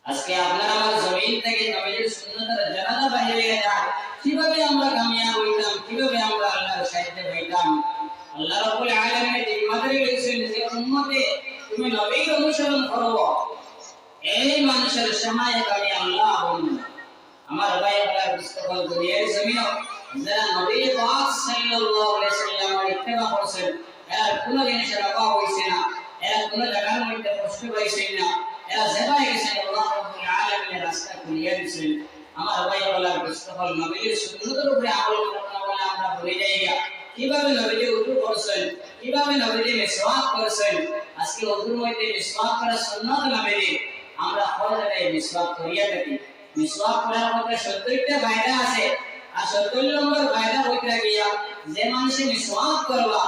আজকে আপনারা আমার জমিন থেকে নবীর সুন্নতের জানাজা বাইরে যায় কিভাবে আমরা কামিয়াব হইতাম কিভাবে আমরা আল্লাহর সাহায্যে হইতাম আল্লাহ রাব্বুল আলামিন জিম্মাদারি লইছেন যে উম্মতে তুমি নবীর অনুসরণ করো এই মানুষের সহায়ক আমি আল্লাহ আমার ভাই বলার পুস্তক দুনিয়ার জমিনে যারা নবী পাক সাল্লাল্লাহু আলাইহি সাল্লামের ইত্তেবা করছেন এর কোনো জিনিসের অভাব হইছে না এর কোনো জায়গার মধ্যে কষ্ট পাইছে না এরা যেভাবে গেছেন আল্লাহ রাব্বুল আলামিনের রাস্তা খুলিয়ে দিয়েছেন আমার ভাই বলার পুস্তক নবীর সুন্নতের উপরে আমল করতে বলে আমরা ভুলে যাই কিভাবে নবীজি উযু করছেন কিভাবে নবীজি মিসওয়াক করছেন আজকে উযুর মধ্যে মিসওয়াক করা সুন্নাত নবীজি আমরা হযরতে মিসওয়াক করিয়া থাকি মিসওয়াক করার মধ্যে 70টা ফায়দা আছে আর 70 নম্বর ফায়দা হইতে গিয়া যে মানুষ মিসওয়াক করবা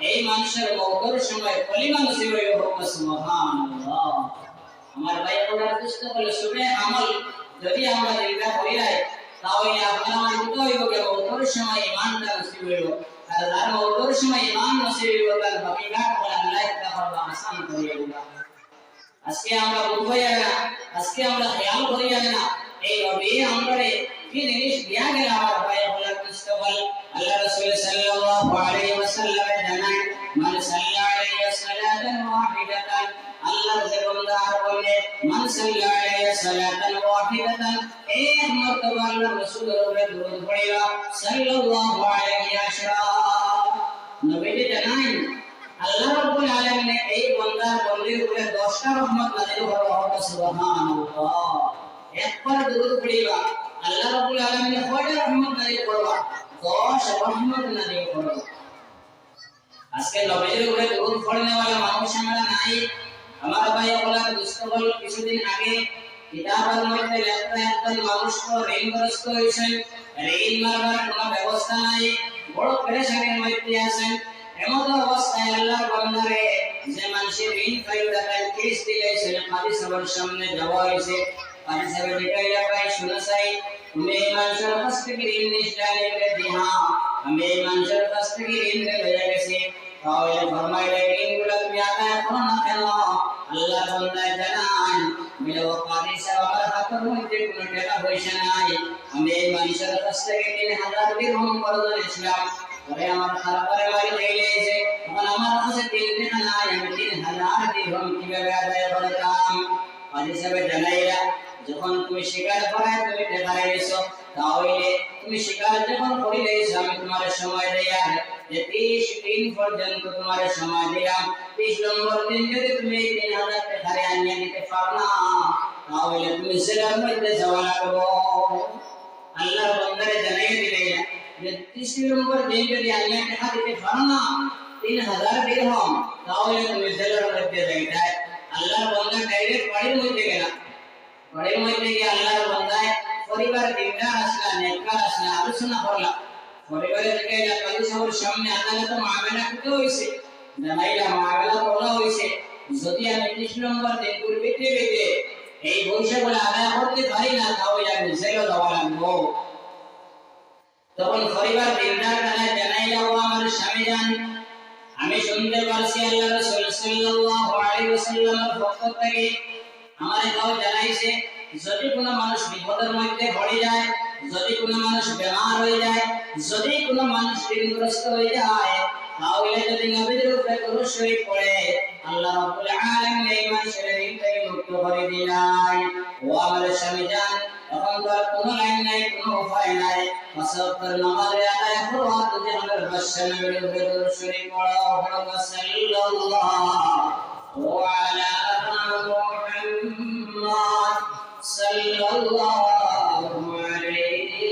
এই মানুষের মওতের সময় কলিমা নসিব হইব সুবহানাল্লাহ আমার ভাই বলার চেষ্টা করলে শুনে আমল যদি আমরা দিলটা করি নাই তাহলে আপনার আমার দুটো হইব যে মওতের সময় ঈমানটা নসিব হইব আর যার মওতের সময় ঈমান নসিব হইব তার বাকিটা আল্লাহ তাআলা আসান করিয়া দিবা আজকে আমরা বুঝাইয়া না আজকে আমরা খেয়াল করিয়া না এই নবী আমরে কি জিনিস দিয়া গেল আমার ভাই বলার চেষ্টা করলে আল্লাহ রাসূল সাল্লাল্লাহু আলাইহি ওয়াসাল্লাম জানান মান সাল্লা আলাইহি সালাতান ওয়াহিদাতান আল্লাহর যে বান্দা বলে মান সাল্লা আলাইহি সালাতান ওয়াহিদাতান এক মরতবা আল্লাহ রাসূলের উপরে দরুদ পড়িবা সাল্লাল্লাহু আলাইহি আশরাফ নবীজি জানান আল্লাহ রাব্বুল আলামিন এই বান্দার বন্দির উপরে 10টা রহমত নাযিল করবে সুবহানাল্লাহ একবার দরুদ পড়িবা আল্লাহ রাব্বুল আলামিন কয়টা রহমত নাযিল করবে 10 রহমত নাযিল করবে আজকে নবীর উপরে দরুদ পড়নে वाला মানুষ আমরা নাই আমার ভাই বলার দুষ্টবল কিছুদিন আগে কিতাবের মধ্যে লেখা একজন মানুষ তো ঋণগ্রস্ত হয়েছেন ঋণ মারার কোনো ব্যবস্থা নাই বড় পেরেশানির মধ্যে আছেন এমন অবস্থায় আল্লাহর বান্দারে যে মানুষের ঋণ ফাইদা দেয় কেস দিলে সেটা কাজী সাহেবের সামনে যাওয়া হয়েছে কাজী সাহেব দেখাইয়া পাই শুনে চাই তুমি এই মানুষের কাছ থেকে ঋণ নিষ্ঠা নিলে দি হ্যাঁ আমি এই মানুষের কাছ থেকে ঋণ লয়ে গেছি তাহলে ফরমাইলে ঋণগুলো তুমি আদায় করো না কেন আল্লাহ বান্দা জানান বলে ও কাজী সাহেব আমার হাতের মধ্যে কোনো টাকা পয়সা নাই আমি এই মানুষের কাছ থেকে 3000 দিরহাম কর্জ নিয়েছিলাম পরে আমার খারাপের বাড়ি লেগেছে তখন আমার কাছে 3 টাকা নাই আমি 3000 দিরহাম কিভাবে আদায় করতাম কাজী সাহেব জানাইলা যখন তুমি শিকার করায় তুমি টাকা এসো তাহলে তুমি শিকার যখন করিলেছো আমি তোমার সময় দেয়া যে 30 দিন পর্যন্ত তোমার সময় দিলাম 30 নম্বর দিন যদি তুমি 3000 টাকা আনিয়ে দিতে পারো না তাহলে তুমি সেটার মধ্যে যাওয়া লাগবে আল্লাহর বান্দারে জানাই দিলেন যে 30 নম্বর দিন যদি আল্লাহ টাকা দিতে পারো না 3000 দিরহাম তাহলে তুমি জেলের মধ্যে যাইতে আল্লাহর বান্দা ডাইরেক্ট বাড়ির মধ্যে গেলা বাড়ির মধ্যে গিয়ে আল্লাহর বান্দায় পরিবার দিনদার আসলা নেককার আসলা আলোচনা করলা পরিবারে থেকে কালী সাহেবের সামনে আদালত মামলা করতে হইছে জানাইলা মামলা করা হইছে যদি আমি 30 নম্বর দিন পূর্বে থেকে এই পয়সাগুলো আদায় করতে পারি না তাহলে আমি জেলে যাওয়া লাগবো তখন পরিবার দিনদার জানাইলা ও আমার স্বামী জান আমি শুনতে পারছি আল্লাহ রাসূল সাল্লাল্লাহু আলাইহি ওয়াসাল্লামের পক্ষ থেকে আমারে তাও জানাইছে যদি কোনো মানুষ বিপদের মধ্যে পড়ে যায় যদি কোনো মানুষ বেমার হয়ে যায় যদি কোনো মানুষ ঋণগ্রস্ত হয়ে যায় তাহলে যদি নবীর উপরে দরুদ শরীফ পড়ে আল্লাহ রাব্বুল আলামিন এই মানুষের ঋণ থেকে মুক্ত করে দিলেন ও আমার স্বামী জান তখন তো কোনো লাইন নাই কোনো উপায় নাই মাসাফার নামাজে আদায় করো আর যদি আমাদের বাদশা নবীর উপরে দরুদ শরীফ পড়ো সাল্লাল্লাহু আলা মুহাম্মদ সাল্লাল্লাহু আলাইহি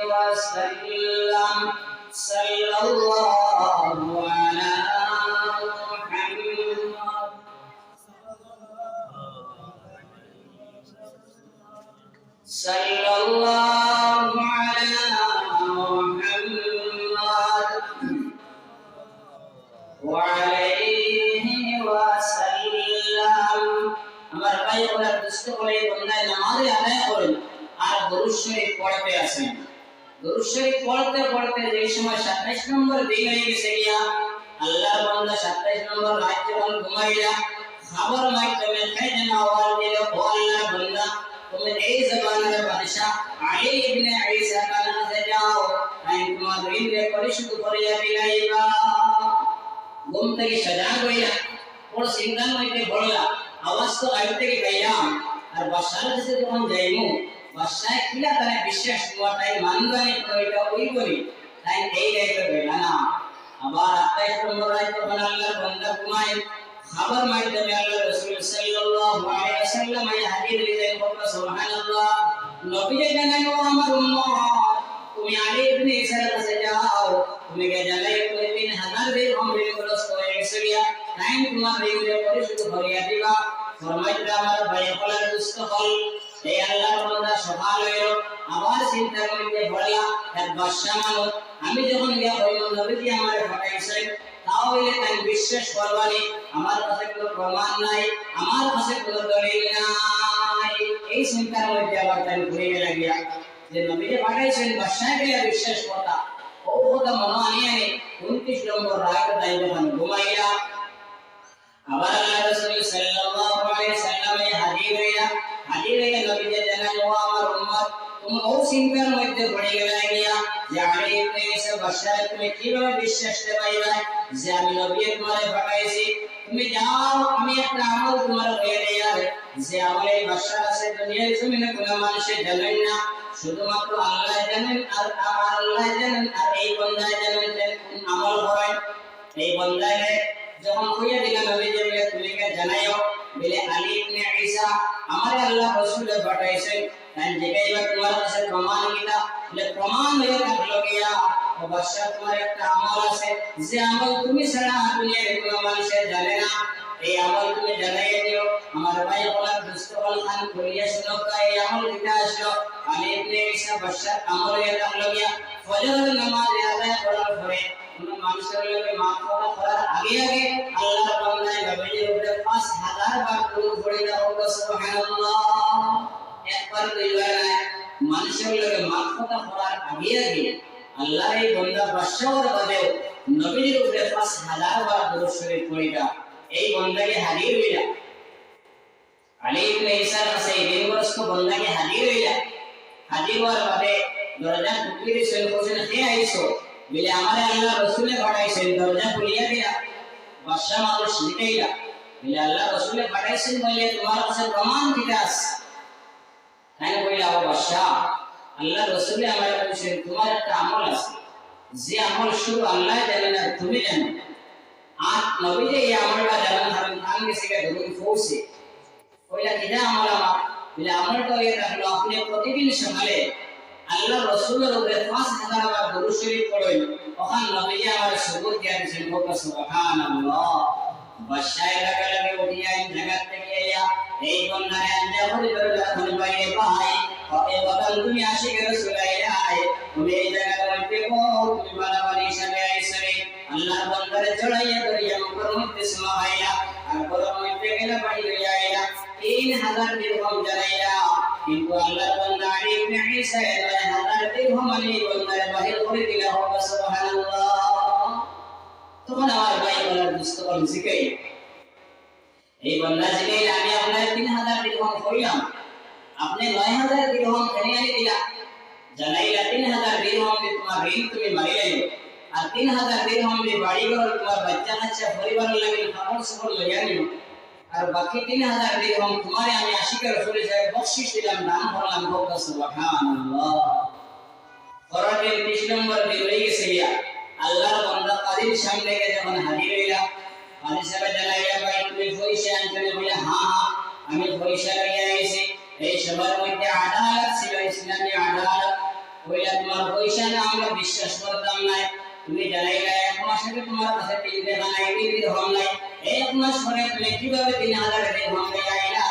ওয়াসাল্লাম সাল্লাল্লাহু আলা মুহাম্মদ সাল্লাল্লাহু আলা মুহাম্মদ ওয়া আলাইহি ওয়াসাল্লাম আমার ভাই ওরা দুষ্ট করে বন্দায় নামাজে আদায় করেন আর দরুদ শরীফ পড়তে আসেন দরুদ শরীফ পড়তে পড়তে যে সময় 27 নম্বর দিন হয়ে গেছে গিয়া আল্লাহর বান্দা 27 নম্বর রাত যখন ঘুমাইলা খবর মাধ্যমে খাইতে না আওয়াজ দিল ও আল্লাহর বান্দা তুমি এই জবানের বাদশা আলী ইবনে ঈসা কাছে যাও আমি তোমার ঋণে পরিশোধ করিয়া দিলাইবা ঘুম থেকে সাজা কইরা ওর সিংহান মধ্যে বললা আওয়াজ তো আগে থেকে পাইলাম আর বাদশার কাছে যখন যাইমু বাদশা কিলা তারা বিশ্বাস করা তাই মানবানি কইটা ওই করি তাই এই গাইতে বেলা না আবার 28 নম্বর রাত যখন আল্লাহর বান্দা ঘুমায় খবর মাধ্যমে আল্লাহ রাসূল সাল্লাল্লাহু আলাইহি ওয়াসাল্লাম এই হাদিস রিজাই করতে সুবহানাল্লাহ নবীজি জানাই ও আমার উম্মত তুমি আলী ইবনে ঈসার কাছে যাও তুমি কে জানাই তুমি 3000 দিরহাম ঋণগ্রস্ত হয়ে গেছে তাই তোমার ঋণে পরিশোধ করিয়া দিবা ফরমাইলা আমার ভাই হলার দুষ্ট হল এই আল্লাহর বান্দা সকাল হইল আমার চিন্তার মধ্যে পড়লা এক বাদশা মানুষ আমি যখন গিয়া হইল নবীজি আমারে পাঠাইছেন তাহলে তাই বিশ্বাস করবানি আমার কাছে কোনো প্রমাণ নাই আমার কাছে কোনো দলিল নাই এই চিন্তার মধ্যে আবার তাই ঘুরে গিয়া যে নবীজি পাঠাইছেন বাদশাকে বিশ্বাস করতা ও কথা মনে আনিয়ে 29 নম্বর রাত তাই যখন ঘুমাইলা আবার আল্লাহ রাসূল সাল্লাল্লাহু আলাইহি ওয়াসাল্লাম এই হাদিসে নবীজি জানান ও আমার উম্মত তুমি ও চিন্তার মধ্যে পড়ে গিয়া যে আলী ইবনে ঈসা বাদশা তুমি কিভাবে বিশ্বাস পাইবা যে আমি নবী তোমারে পাঠাইছি তুমি যাও আমি একটা আমল তোমার হয়ে দেয়া যে আমল এই বাদশা আছে দুনিয়ার জমিনে কোনো মানুষ জানেন না শুধুমাত্র আল্লাহ জানেন আর আল্লাহ জানেন আর এই বান্দায় জানেন কোন আমল হয় এই বান্দায় যখন কইয়া দিলা নবীজি বলে তুমি কে জানাইও বলে আলী ইবনে ঈসা আমারে আল্লাহ রাসূল পাঠাইছেন তাই যেটাইবা তোমার কাছে প্রমাণ কিটা বলে প্রমাণ হয়ে থাকলো গিয়া অবশ্যই তোমার একটা আমল আছে যে আমল তুমি ছাড়া দুনিয়ার কোনো মানুষ জানে না এই আমল তুমি জানাই দিও আমার ভাই হলার দুষ্ট হল খান করিয়া শুনো এই আমল কিটা আসলো আলী ইবনে ঈসা বাদশা আমল হয়ে থাকলো গিয়া ফজর নামাজ আদায় করার পরে মানুষের লগে মাফ করার আগে আল্লাহর বান্দা নবীজির উপরে 5000 বার দরুদ পড়ে দাও সুবহানাল্লাহ একবার দুইবার না মানুষের লগে মাফ করার আগে আল্লাহর এই বান্দা বাদশাহর বাদে নবীজির উপরে 5000 বার দরুদ শরীফ পড়ে দাও এই বান্দাকে হাজির হইলা আলী ইবনে ঈসার কাছে ঋণগ্রস্ত বান্দাকে হাজির হইলা হাজির হওয়ার বাদে দরজা টুকরি সে হোসেন কে আইছো বলে আমারে আল্লাহ রাসূলে পাঠাইছেন দরজা খুলিয়া দিয়া বাদশা মানুষ জিগাইলা বলে আল্লাহ রাসূলে পাঠাইছেন বলে তোমার কাছে প্রমাণ দিতে আস তাই কইলা ও বাদশা আল্লাহ রাসূলে আমারে বলেছেন তোমার একটা আমল আছে যে আমল শুধু আল্লাহ জানেন আর তুমি জানো আর নবীজি এই আমলটা জানেন কারণ কান গেছে ধরুন পৌঁছে কইলা কিনা আমল আমার বলে আমলটা এটা হলো আপনি প্রতিদিন সকালে আল্লাহ রাসূলের উপরে 5000 বার দরুদ শরীফ পড়েন ওখান নবীজি আমার সুবুত দিয়া দিয়েছেন সুবহানাল্লাহ বাদশাহ লাগালে উঠিয়া জায়গা থেকে আয়া এই বন্যায় আঞ্জা করে এখন বাইরে ভাই ওকে বদল তুমি আশিকের রাসূলাই তুমি এই জায়গার মধ্যে তুমি বাড়াবাড়ি হিসাবে আইসরে আল্লাহর বন্দারে জড়াইয়া ধরিয়া মুখের মধ্যে সমাইয়া আর বড় মধ্যে গেলে বাইরে আইয়া 3000 দিরহাম জানাইয়া কিন্তু আল্লাহর বান্দা আলী ইবনে ঈসা 9000 দিরহাম আলী বন্দারে বাহির করে দিলা সুবহানাল্লাহ তখন আমার ভাই বলার দুস্তকল শিখাই এই বন্যা জিগাই আমি আপনার 3000 দিরহাম কইলাম আপনি 9000 দিরহাম এনে আনি দিলা জানাইলা 3000 দিরহাম দিয়ে তোমার ঋণ তুমি মারি লাইলো আর 3000 দিরহাম দিয়ে বাড়ি ঘর তোমার বাচ্চা কাচ্চা পরিবার লাগি খাবার সবল লইয়া নিও আর বাকি 3000 দিরহাম তোমারে আমি আশিকের রাসূলের সাহেব বকশিশ দিলাম দান করলাম বলতা সুবহানাল্লাহ ফরাতের 30 নম্বর দিন হয়ে গেছে ইয়া আল্লাহর বান্দা কাদির সামনে গিয়ে যখন হাজির হইলা কাদি সাহেব জানাইলা ভাই তুমি পয়সা আনতে বলে হ্যাঁ আমি পয়সা লইয়া আইছি এই সবার মধ্যে আদালত ছিল ইসলামী আদালত কইলা তোমার পয়সা না আমরা বিশ্বাস করতাম না তুমি জানাইলা এক মাস আগে তোমার কাছে 3 টাকা নাই 3 দিরহাম নাই এক মাস পরে তুমি কিভাবে 3000 দিরহাম লইয়া আইলা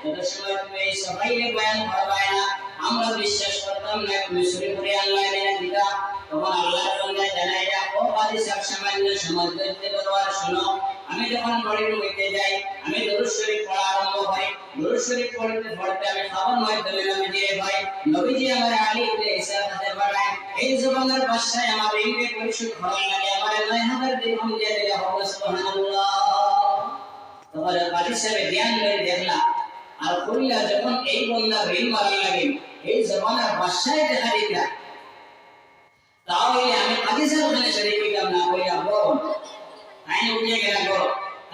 যত সময় তুমি এই সবাইকে বয়ান করবাই না আমরা বিশ্বাস করতাম না তুমি শুরু করে আল্লাহ এনে দিতা তখন আল্লাহর বান্দা জানাইলা ও কাদি সাহেব সামান্য সময় দিতে দরবার শুনো আমি যখন বাড়ির মধ্যে যাই আমি দরুদ শরীফ পড়া আরম্ভ করি দরুদ শরীফ পড়তে পড়তে আমি খাবার মাধ্যমে নবীজি ভাই নবীজি আমার আলী ইবনে ঈসা কাছে বাড়ায় এই জবানের বাদশাহ আমার ঋণকে পরিশোধ করার লাগে আমার 9000 দিরহাম দিয়ে দিলা সুবহানাল্লাহ তখন কাদি সাহেব জ্ঞান করে দেখলা আর কইলা যখন এই বন্দা ঋণ মারার লাগে এই জবানের বাদশাহ দেখা দিলা তাহলে আমি কাদি সাহেব খানে শরীফ কইলাম না কইলা বল আইন উঠে গেল গো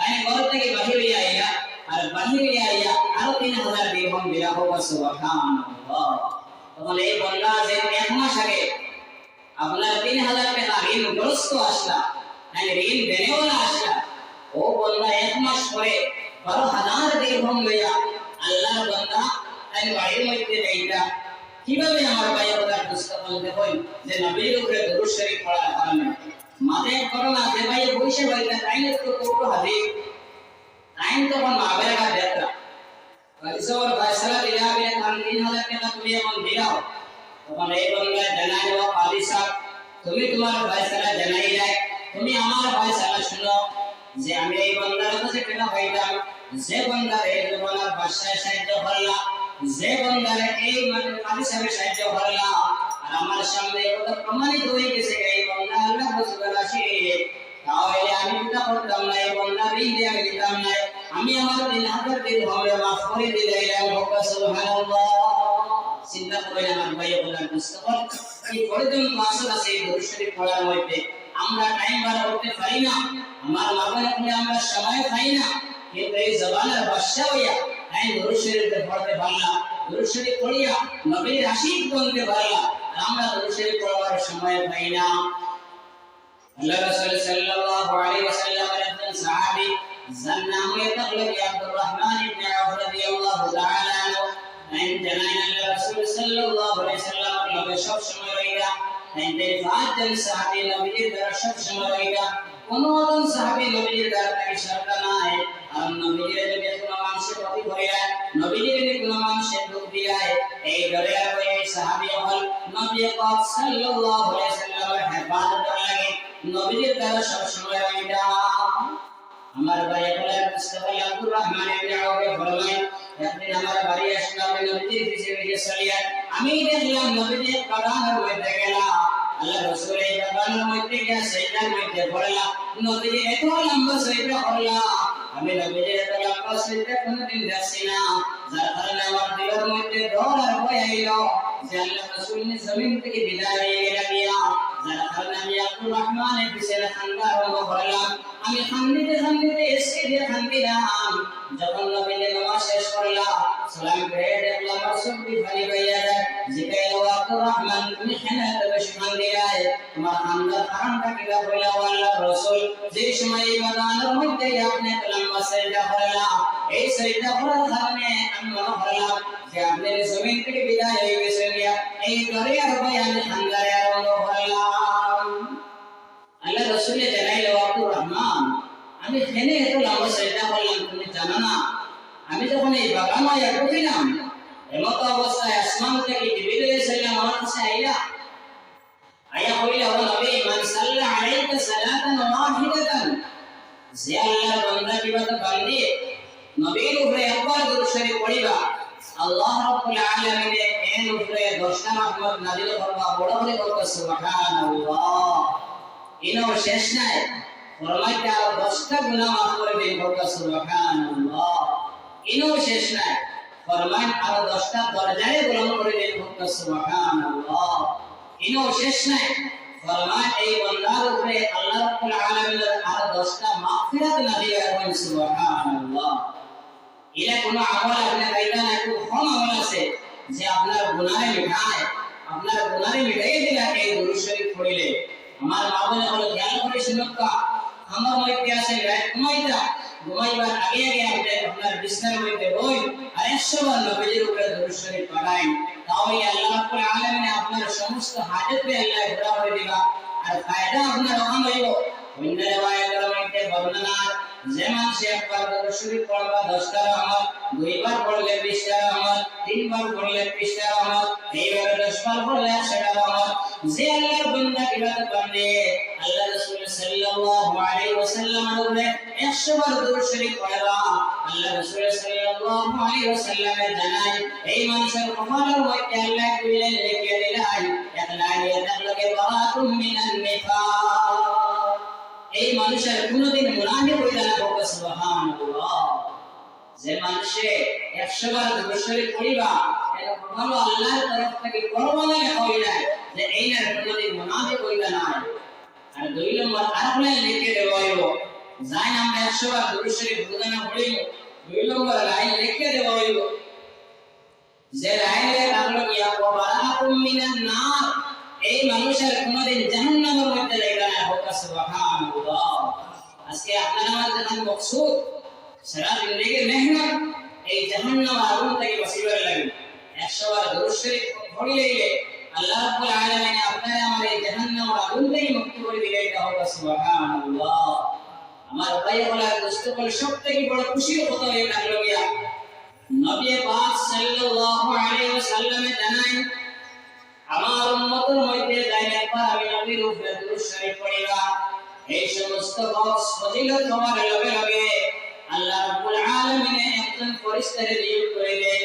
আইন ঘর থেকে বাহির হইয়া আইয়া আর বাহির হইয়া আইয়া আরো 3000 দিরহাম দিলা সুবহানাল্লাহ তখন এই বন্দা যে এক মাস আগে আপনার 3000 টাকা ঋণ গ্রস্ত আসলা আইন ঋণ দেনেওয়ালা আসলা ও বন্দা এক মাস পরে 12000 দিরহাম লইয়া আল্লাহর বান্দা আইন বাড়ির মধ্যে যাইতা কিভাবে আমার ভাই ওটার পুস্তকল দেখুন যে নবীর উপরে দরুদ শরীফ পড়ার কারণে মাঝে করোনা যে ভাই বসে বাইটা তাইলে তো কোটো হাজির আইন তখন মাবের কাছে দেখতা কলিসর ফয়সালা দিলা বিলে কারণ 3000 টাকা তুমি এখন দিলাও তখন এই বন্দা জানাইলো কাদি সাহেব তুমি তোমার ফয়সালা জানাইলে তুমি আমার ফয়সালা শুনো যে আমি এই বন্দার কাছে টাকা পাইতাম যে বন্দার এই জবানের বাদশাহ সাহায্য করলা যে বন্দার এই মানে কাদি সাহেব সাহায্য করলা আর আমার সামনে কত প্রমাণিত হয়ে গেছে এই বন্দা আল্লাহ রাসূলের আশিক তাহলে আমি এটা করতাম না এই বন্দা ঋণ দিয়ে আমি দিতাম না আমি আমার 3000 দিরহাম মাফ করে দিলাম সুবহানাল্লাহ চিন্তা করে আমার ভাই বলার মুস্তফা এই পরিজন আসল আছে এই দরুদ শরীফ পড়ার মধ্যে আমরা টাইম বার করতে পারি না আমার মাগরিবে আমরা সময় পাই না কিন্তু এই জবানের বাদশা হইয়া এই দরুদ শরীফ পড়তে পারলাম দরুদ শরীফ পড়িয়া নবীর আশিক বনতে পারলাম আমরা দরুদ শরীফ পড়ার সময় পাই না আল্লাহ রাসূল সাল্লাল্লাহু আলাইহি ওয়াসাল্লাম একজন সাহাবী যার নাম তাগলবি আব্দুর রহমান ইবনে আউফ রাদিয়াল্লাহু তাআলা আনহু এই জানাই আল্লাহ রাসূল সাল্লাল্লাহু আলাইহি ওয়াসাল্লাম নবী সব সময় রইলা এই ফাতেন সাহাবী নবীর দ্বারা সব সময় রইলা কোনো সাহাবী নবীর দ্বারা তাকে শর্ত নাই আর নবীর যদি কোনো মানুষের প্রতি ভরে নবীর যদি কোনো মানুষের দুঃখ দিয় এই ধরে এই সাহাবী হল নবী পাক সাল্লাল্লাহু আলাইহি ওয়াসাল্লামের হেফাজত লাগে নবীর দ্বারা সব সময় রইলা আমার ভাই বলে মুস্তাফা আব্দুর রহমান ইবনে আউফ ফরমায় একদিন আমার বাড়ি আসলাম নবীর পিছে চলিয়া আমি দেখলাম নবীর কাদানের মধ্যে গেলা আল্লাহ রাসূল এই কাদানের মধ্যে গিয়া সেজদার মধ্যে পড়লা নবীর এত লম্বা সেজদা করলা আমি নবীর এত লম্বা সেজদা কোনদিন দেখছি না যার কারণে আমার দিলের মধ্যে ডর আর ভয় আইলো যে আল্লাহ রাসূল জমিন থেকে বিদায় হয়ে গেলা যার কারণে আমি আব্দুর রহমানের পিছনে খান্দা আরম্ভ করলাম আমি খান্দিতে এসে দিয়ে খান্দিলাম যখন নবীর নামাজ শেষ করলা সালাম ফিরে দেখলাম রাসূলটি ফানি বাইয়া যায় জিকাইলো আব্দুর রহমান তুমি কেন এত বেশি খান্দিলাই তোমার খান্দার কারণটা কি বলে আল্লাহ রাসূল যে সময় বাগানের মধ্যে আপনি কালাম লম্বা সাজদা করলাম, এই সাজদা করার কারণে আমি মনে করলাম যে আপনি জমিন থেকে বিদায় হয়ে গেছেন, এই দরিয়ার ভয়ে আমি ঠান্ডায় আরম্ভ করলাম। আল্লাহ রাসূল জানাইল, আব্দুর রহমান, আমি কেন এত লম্বা সাজদা করলাম তুমি জানো না? আমি যখন এই বাগানে ঢুকলাম, এমত অবস্থায় আসমান থেকে জিবরিল আলাইহিস সালাম আমার কাছে আয়া কইলা, ও নবী, মান সাল্লা আলাইকা সালাতান ওয়াহিদাতান, যে আল্লাহর বান্দা কিবাত বান্দে নবীর উপরে একবার দরুদ শরীফ পড়িবা, আল্লাহ রাব্বুল আলামিন এর উপরে 10টা রহমত নাযিল করবা। বড় বড় বলতো সুবহানাল্লাহ। ইনো শেষ নাই, ফরমাইতে আরো 10টা গুনাহ মাফ করে দেন, বলতো সুবহানাল্লাহ। ইনো শেষ নাই, ফরমাইতে আরো 10টা দরজায় বুলন্দ করে দেন, বলতো সুবহানাল্লাহ। ইনো শেষ নাই, ফরমায় এই বান্দার উপরে আল্লাহ রাব্বুল আলামিনের আরো 10টা মাগফিরাত নাযিল করেন, সুবহানাল্লাহ। ইলা কোন আমল আপনি পাইবেন না, একটু কম আমল আছে যে আপনার গুনাহে মিটায়, আপনার গুনাহে মিটাই দিলে এই দরুদ শরীফ পড়িলে। আমার মা বলে হলো খেয়াল করে শুনকা, আমার মধ্যে আছে রাত ঘুমাইবার আগে আগে আপনি আপনার বিছানার মধ্যে বই আর 100 বার নবীর উপরে দরুদ শরীফ পড়াই, তাহলে আল্লাহ রাব্বুল আলামিন আপনার সমস্ত হাজতে আল্লাহ পুরা করে দিবা আর ফায়দা আপনার ওখান হইব। অন্য রিওয়ায়াতের মধ্যে বর্ণনা, যেমন সে একবার দরুদ শরীফ পড়বা 10টা রহমত, দুইবার পড়লে 20টা রহমত, তিনবার পড়লে 30টা রহমত, এইভাবে 10 বার পড়লে 100টা রহমত। যে আল্লাহর বান্দা কিবাত বান্দে আল্লাহ রাসূল সাল্লাল্লাহু আলাইহি ওয়াসাল্লামের উপরে 100 বার দরুদ শরীফ পড়বা, আল্লাহ রাসূল সাল্লাল্লাহু আলাইহি ওয়াসাল্লামে জানায় এই মানুষের কপালের মধ্যে আল্লাহ কইলেন লিখে দিলাই, একলা ইয়াতালকে বারাতুম মিনান নিফাক। এই মানুষের কোনদিন মুনাফিক হইবে না, বলতে সুবহানাল্লাহ। যে মানুষে 100 বার দরুদ শরীফ পড়িবা, এর ভালো আল্লাহর তরফ থেকে পরমানে হই না যে এই না কোনদিন মুনাফিক হইবে না। আর দুই নম্বর আরলে লিখে দেওয়া হইব, যাই আমরা 100 বার দরুদ শরীফ বুঝানা পড়িব, দুই নম্বর লাইন লিখে দেওয়া হইব যে লাইনে লাগলো ইয়া বারাতুম মিনান নার, এই মানুষের কোনদিন জাহান্নামের মধ্যে যাইবে না, বলতে সুবহানাল্লাহ। আজকে আপনার আমার যখন মকসুদ সারা জিন্দেগির মেহনত এই জাহান্নাম আগুন থেকে বাঁচিবার লাগে, 100 বার দরুদ শরীফ পড়িলে আল্লাহ রাব্বুল আলামিন আপনার আমার এই জাহান্নাম আগুন থেকে মুক্তি করে দিলে, এটা হলো সুবহানাল্লাহ। আমার ভাই বলা দোস্ত বলে সবথেকে বড় খুশির কথা এই লাগলো গিয়া নবী পাক সাল্লাল্লাহু আলাইহি ওয়াসাল্লাম জানায়, আমার উম্মতের মধ্যে যাই একবার আমি নবীর উপরে দরুদ শরীফ পড়িবা, এই সমস্ত ফজিলত হওয়ার লগে লগে আল্লাহ রাব্বুল আলামিন একজন ফেরেশতাকে নিয়োগ করে দেন,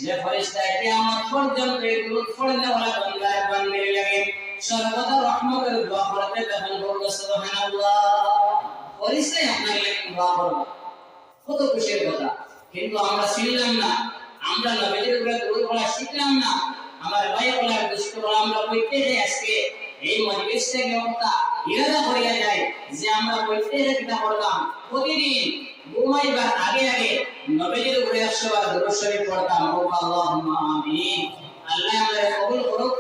যে ফেরেশতা কিয়ামত পর্যন্ত এই দরুদ পড়নে ওয়ালা বান্দার বান্দির লাগে সর্বদা রহমতের দোয়া করতে তখন বলল সুবহানাল্লাহ। ফেরেশতা আপনার লাগি দোয়া করবে, কত খুশির কথা। কিন্তু আমরা শিখলাম না, আমরা নবীর উপরে দরুদ পড়া শিখলাম না। আমার ভাই বলার দুষ্ট বলা আমরা কইতে যাই, আজকে এই মজলিস থেকে একটা ইরাদা করিয়া যায় যে আমরা কইতে যেটা করলাম প্রতিদিন ঘুমাইবার আগে আগে নবীর উপরে 100 বার দরুদ শরীফ পড়তাম। আল্লাহুম্মা আমিন। আল্লাহ আমাদের কবুল করুক,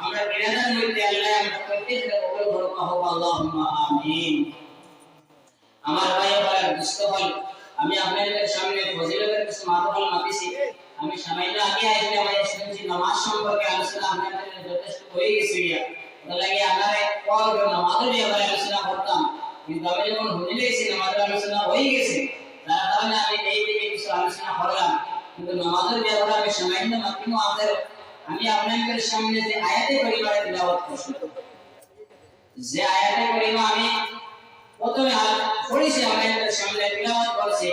আমরা ইরাদার মধ্যে আল্লাহ আমরা কইতে যেটা কবুল করুক, আল্লাহুম্মা আমিন। আমার ভাই বলার দুষ্ট হল, আমি আপনাদের সামনে ফজিলতের কিছু মাতহল মাতিছি। আমি সামান্য আগে আইলে আমাদের শুনছি নামাজ সম্পর্কে আলোচনা আপনাদের যথেষ্ট হয়ে গেছে, লাগে আপনারা কল নামাজের ব্যাপারে আলোচনা করতাম, কিন্তু আমি যখন শুনিলেছি নামাজের আলোচনা হয়ে গেছে, তার কারণে আমি এই দিকে কিছু আলোচনা করলাম। কিন্তু নামাজের ব্যাপারে আমি সামান্য মাত্র আমি আপনাদের সামনে যে আয়াতে পরিবারে তিলাওয়াত করছি, যে আয়াতে পরিবার আমি প্রথমে পড়েছি আপনাদের সামনে তিলাওয়াত করছি।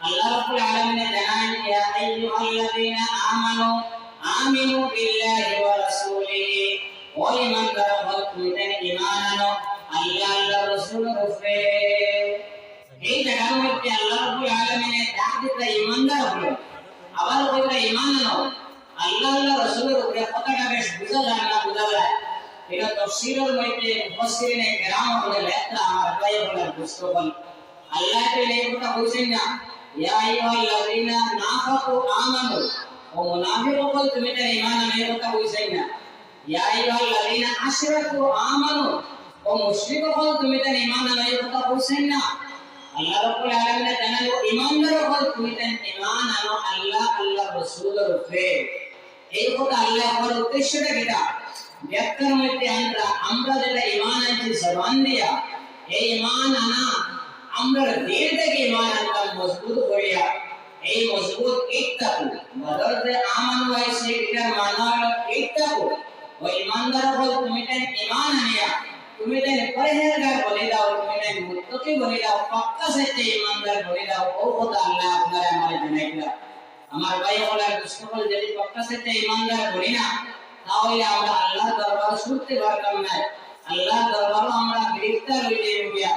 আল্লাহ রাব্বুল আলামিন জানান, ইয়া আইয়ুহাল্লাযীনা আমানু আমিনু বিল্লাহি ওয়া রাসূলিহি, ও ঈমানদার হল তুমি ঈমান আনো আল্লাহ আল্লাহর রাসূলের উপরে। এই জায়গার মধ্যে আল্লাহ রাব্বুল আলামিন ডাক দিতে ঈমানদার হলো, আবার কইরা ঈমান আনো আল্লাহ আল্লাহর রাসূলের উপরে। কথাটা বেশ বুঝা যায় না, বুঝা যায় এটা তাফসীরের মধ্যে মুফাসসিরিনে কেরাম বলে লেখা। আমার ভাই বলার বুঝতে বল আল্লাহ তাআলা এই কথা বলছেন না, ইয়া আইয়ুহাল্লাযীনা নাফাকু আমানু, ও মুনাফিক বল তুমি তো ঈমান আনো, এই কথা বলছেন না। ইয়া আইয়ুহাল্লাযীনা আশরাকু আমানু, ও মুশরিক বল তুমি তো ঈমান আনো, এই কথা বলছেন না। আল্লাহ রাব্বুল আলামিন জানালো ঈমানদার হল তুমি তাই ঈমান আনো আল্লাহ আল্লাহ রাসূলের উপরে। এই কথা আল্লাহ বলার উদ্দেশ্যটা কিটা ব্যাখ্যার মধ্যে আমরা যেটা ঈমান আনছি জবান দিয়া, এই ঈমান আনা আমরা দিল থেকে ঈমান আনতাম মজবুত করিয়া, এই মজবুত ইত্তাকু বদরতে আমানু আইছে এটার মানা হলো ইত্তাকু। ও ঈমানদার হল তুমি তাই ঈমান আনিয়া তুমি তাই পরহেজগার বলে দাও, তুমি তাই মুত্তাকি বলে দাও, পাক্কা সত্যি ঈমানদার বলে দাও। ও কথা আল্লাহ আপনারা আমারে জানাইলা। আমার ভাই হলার দুষ্টফল যদি পাক্কা সত্যি ঈমানদার বলি না, তাহলে আমরা আল্লাহর দরবারে শুনতে পারতাম না। আল্লাহর দরবারে আমরা গ্রেফতার হইতে গিয়া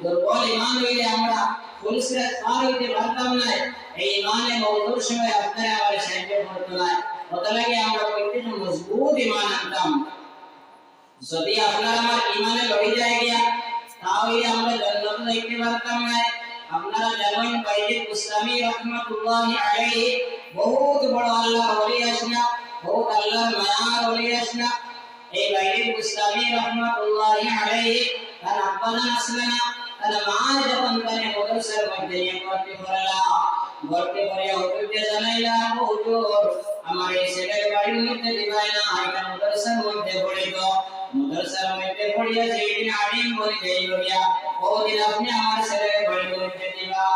দুর্বল ঈমান হইলে আমরা ফুলসিরাত পার হইতে পারতাম না। এই ঈমানে মওদুর সময় আপনারা আমারে সাহায্য করতো না, ওটা লাগে আমরা কইতে মজবুত ঈমান আনতাম। যদি আপনার আমার ঈমানে লড়ে যায় গিয়া, তাহলে আমরা জান্নাত যাইতে পারতাম না। আপনারা জানেন বাইজিদ বুস্তামি রাহমাতুল্লাহি আলাইহি বহুত বড় আল্লাহর ওলি আসনা, বহুত আল্লাহর মায়ার ওলি আসনা। এই বাইজিদ বুস্তামি রাহমাতুল্লাহি আলাইহি তার আব্বানা আসলানা তার মা যখন তাকে মাদ্রাসার মধ্যে নিয়ে ভর্তি করিয়া হুজুরকে জানাইলা, হুজুর আমার এই ছেলের বাড়ির মধ্যে দিবাই না, এটা মাদ্রাসার মধ্যে পড়িত। মাদ্রাসার মধ্যে পড়িয়া যেদিন আলিম বলে দেই লইয়া ওদিন আপনি আমার ছেলের বাড়ির মধ্যে দিবা।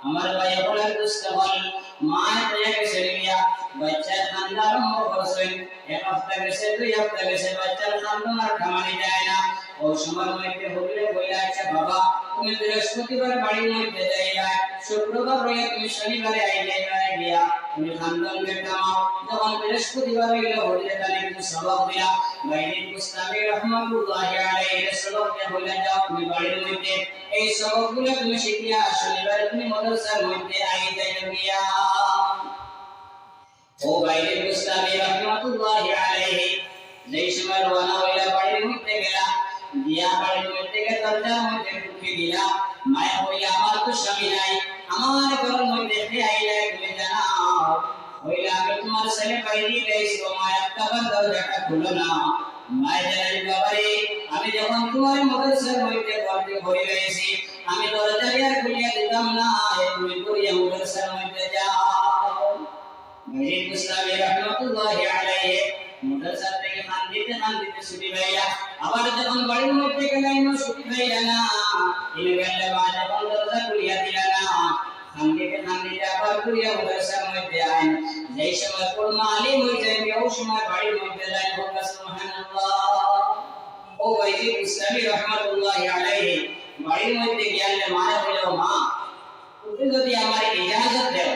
আমার ভাই আপনার দুষ্টফল মা তাকে ছেড়ে দিয়া বাচ্চার খান্না আরম্ভ করছেন। এক হপ্তাহ গেছে, 2 হপ্তাহ গেছে, বাচ্চার খান্না আর থামানি যায় না। ও সময় মধ্যে হুজুরে কইলা, আচ্ছা বাবা তুমি বৃহস্পতিবার বাড়ির মধ্যে যাইবা, শুক্রবার রইয়া তুমি শনিবারে আইলা গিয়া তুমি খান্দানকে থামাও। যখন বৃহস্পতিবার হইল হুজুরে তাকে কিছু সবক দিয়া বাইজিদ বুস্তামি রাহমাতুল্লাহি আলাইহি সবক দিয়া বলে যাও তুমি বাড়ির মধ্যে এই সবকগুলো তুমি শিখিয়া শনিবারে তুমি মাদ্রাসার মধ্যে আইলা গিয়া। ও বাইজিদ বুস্তামি রাহমাতুল্লাহি আলাইহি যেই সময় রওনা হইলা বাড়ির মধ্যে গেলা, দিয়া বাড়ির মধ্যে গিয়ে দরজার মধ্যে ঢুকে দিলা। মায়া হইলা আমার তো স্বামী নাই, আমার ঘরের মধ্যে কে আইলা তুমি জানাও। হইলা আমি তোমার ছেলে বাইরে গেছি, মায়া একটাবার দরজাটা খুলো না। মায়া জানাই বাবারে আমি যখন তোমার মাদ্রাসার মধ্যে ভর্তি হয়ে গেছি, আমি দরজা আর খুলিয়া দিতাম না, তুমি করিয়া মাদ্রাসার মধ্যে যাও। বাইজিদ বুস্তামি রাহমাতুল্লাহি আলাইহি মাদ্রাসা থেকে খান্দিতে ছুটি পাইলা। আবার যখন বাড়ির মধ্যে গেলেন ছুটি পাইলা না, তিনি গেলে বাদ যখন দরজা খুলিয়া দিলা না, খান্দিতে আবার খুলিয়া মাদ্রাসার মধ্যে আইন। যেই সময় পড়মা আলিম হয়ে যাবে ওই সময় বাড়ির মধ্যে যায়, বলবা সুবহানাল্লাহ। ও বাইজিদ বুস্তামি রাহমাতুল্লাহি আলাইহি বাড়ির মধ্যে গেলে মারা হইল, মা তুমি যদি আমার ইজাজত দাও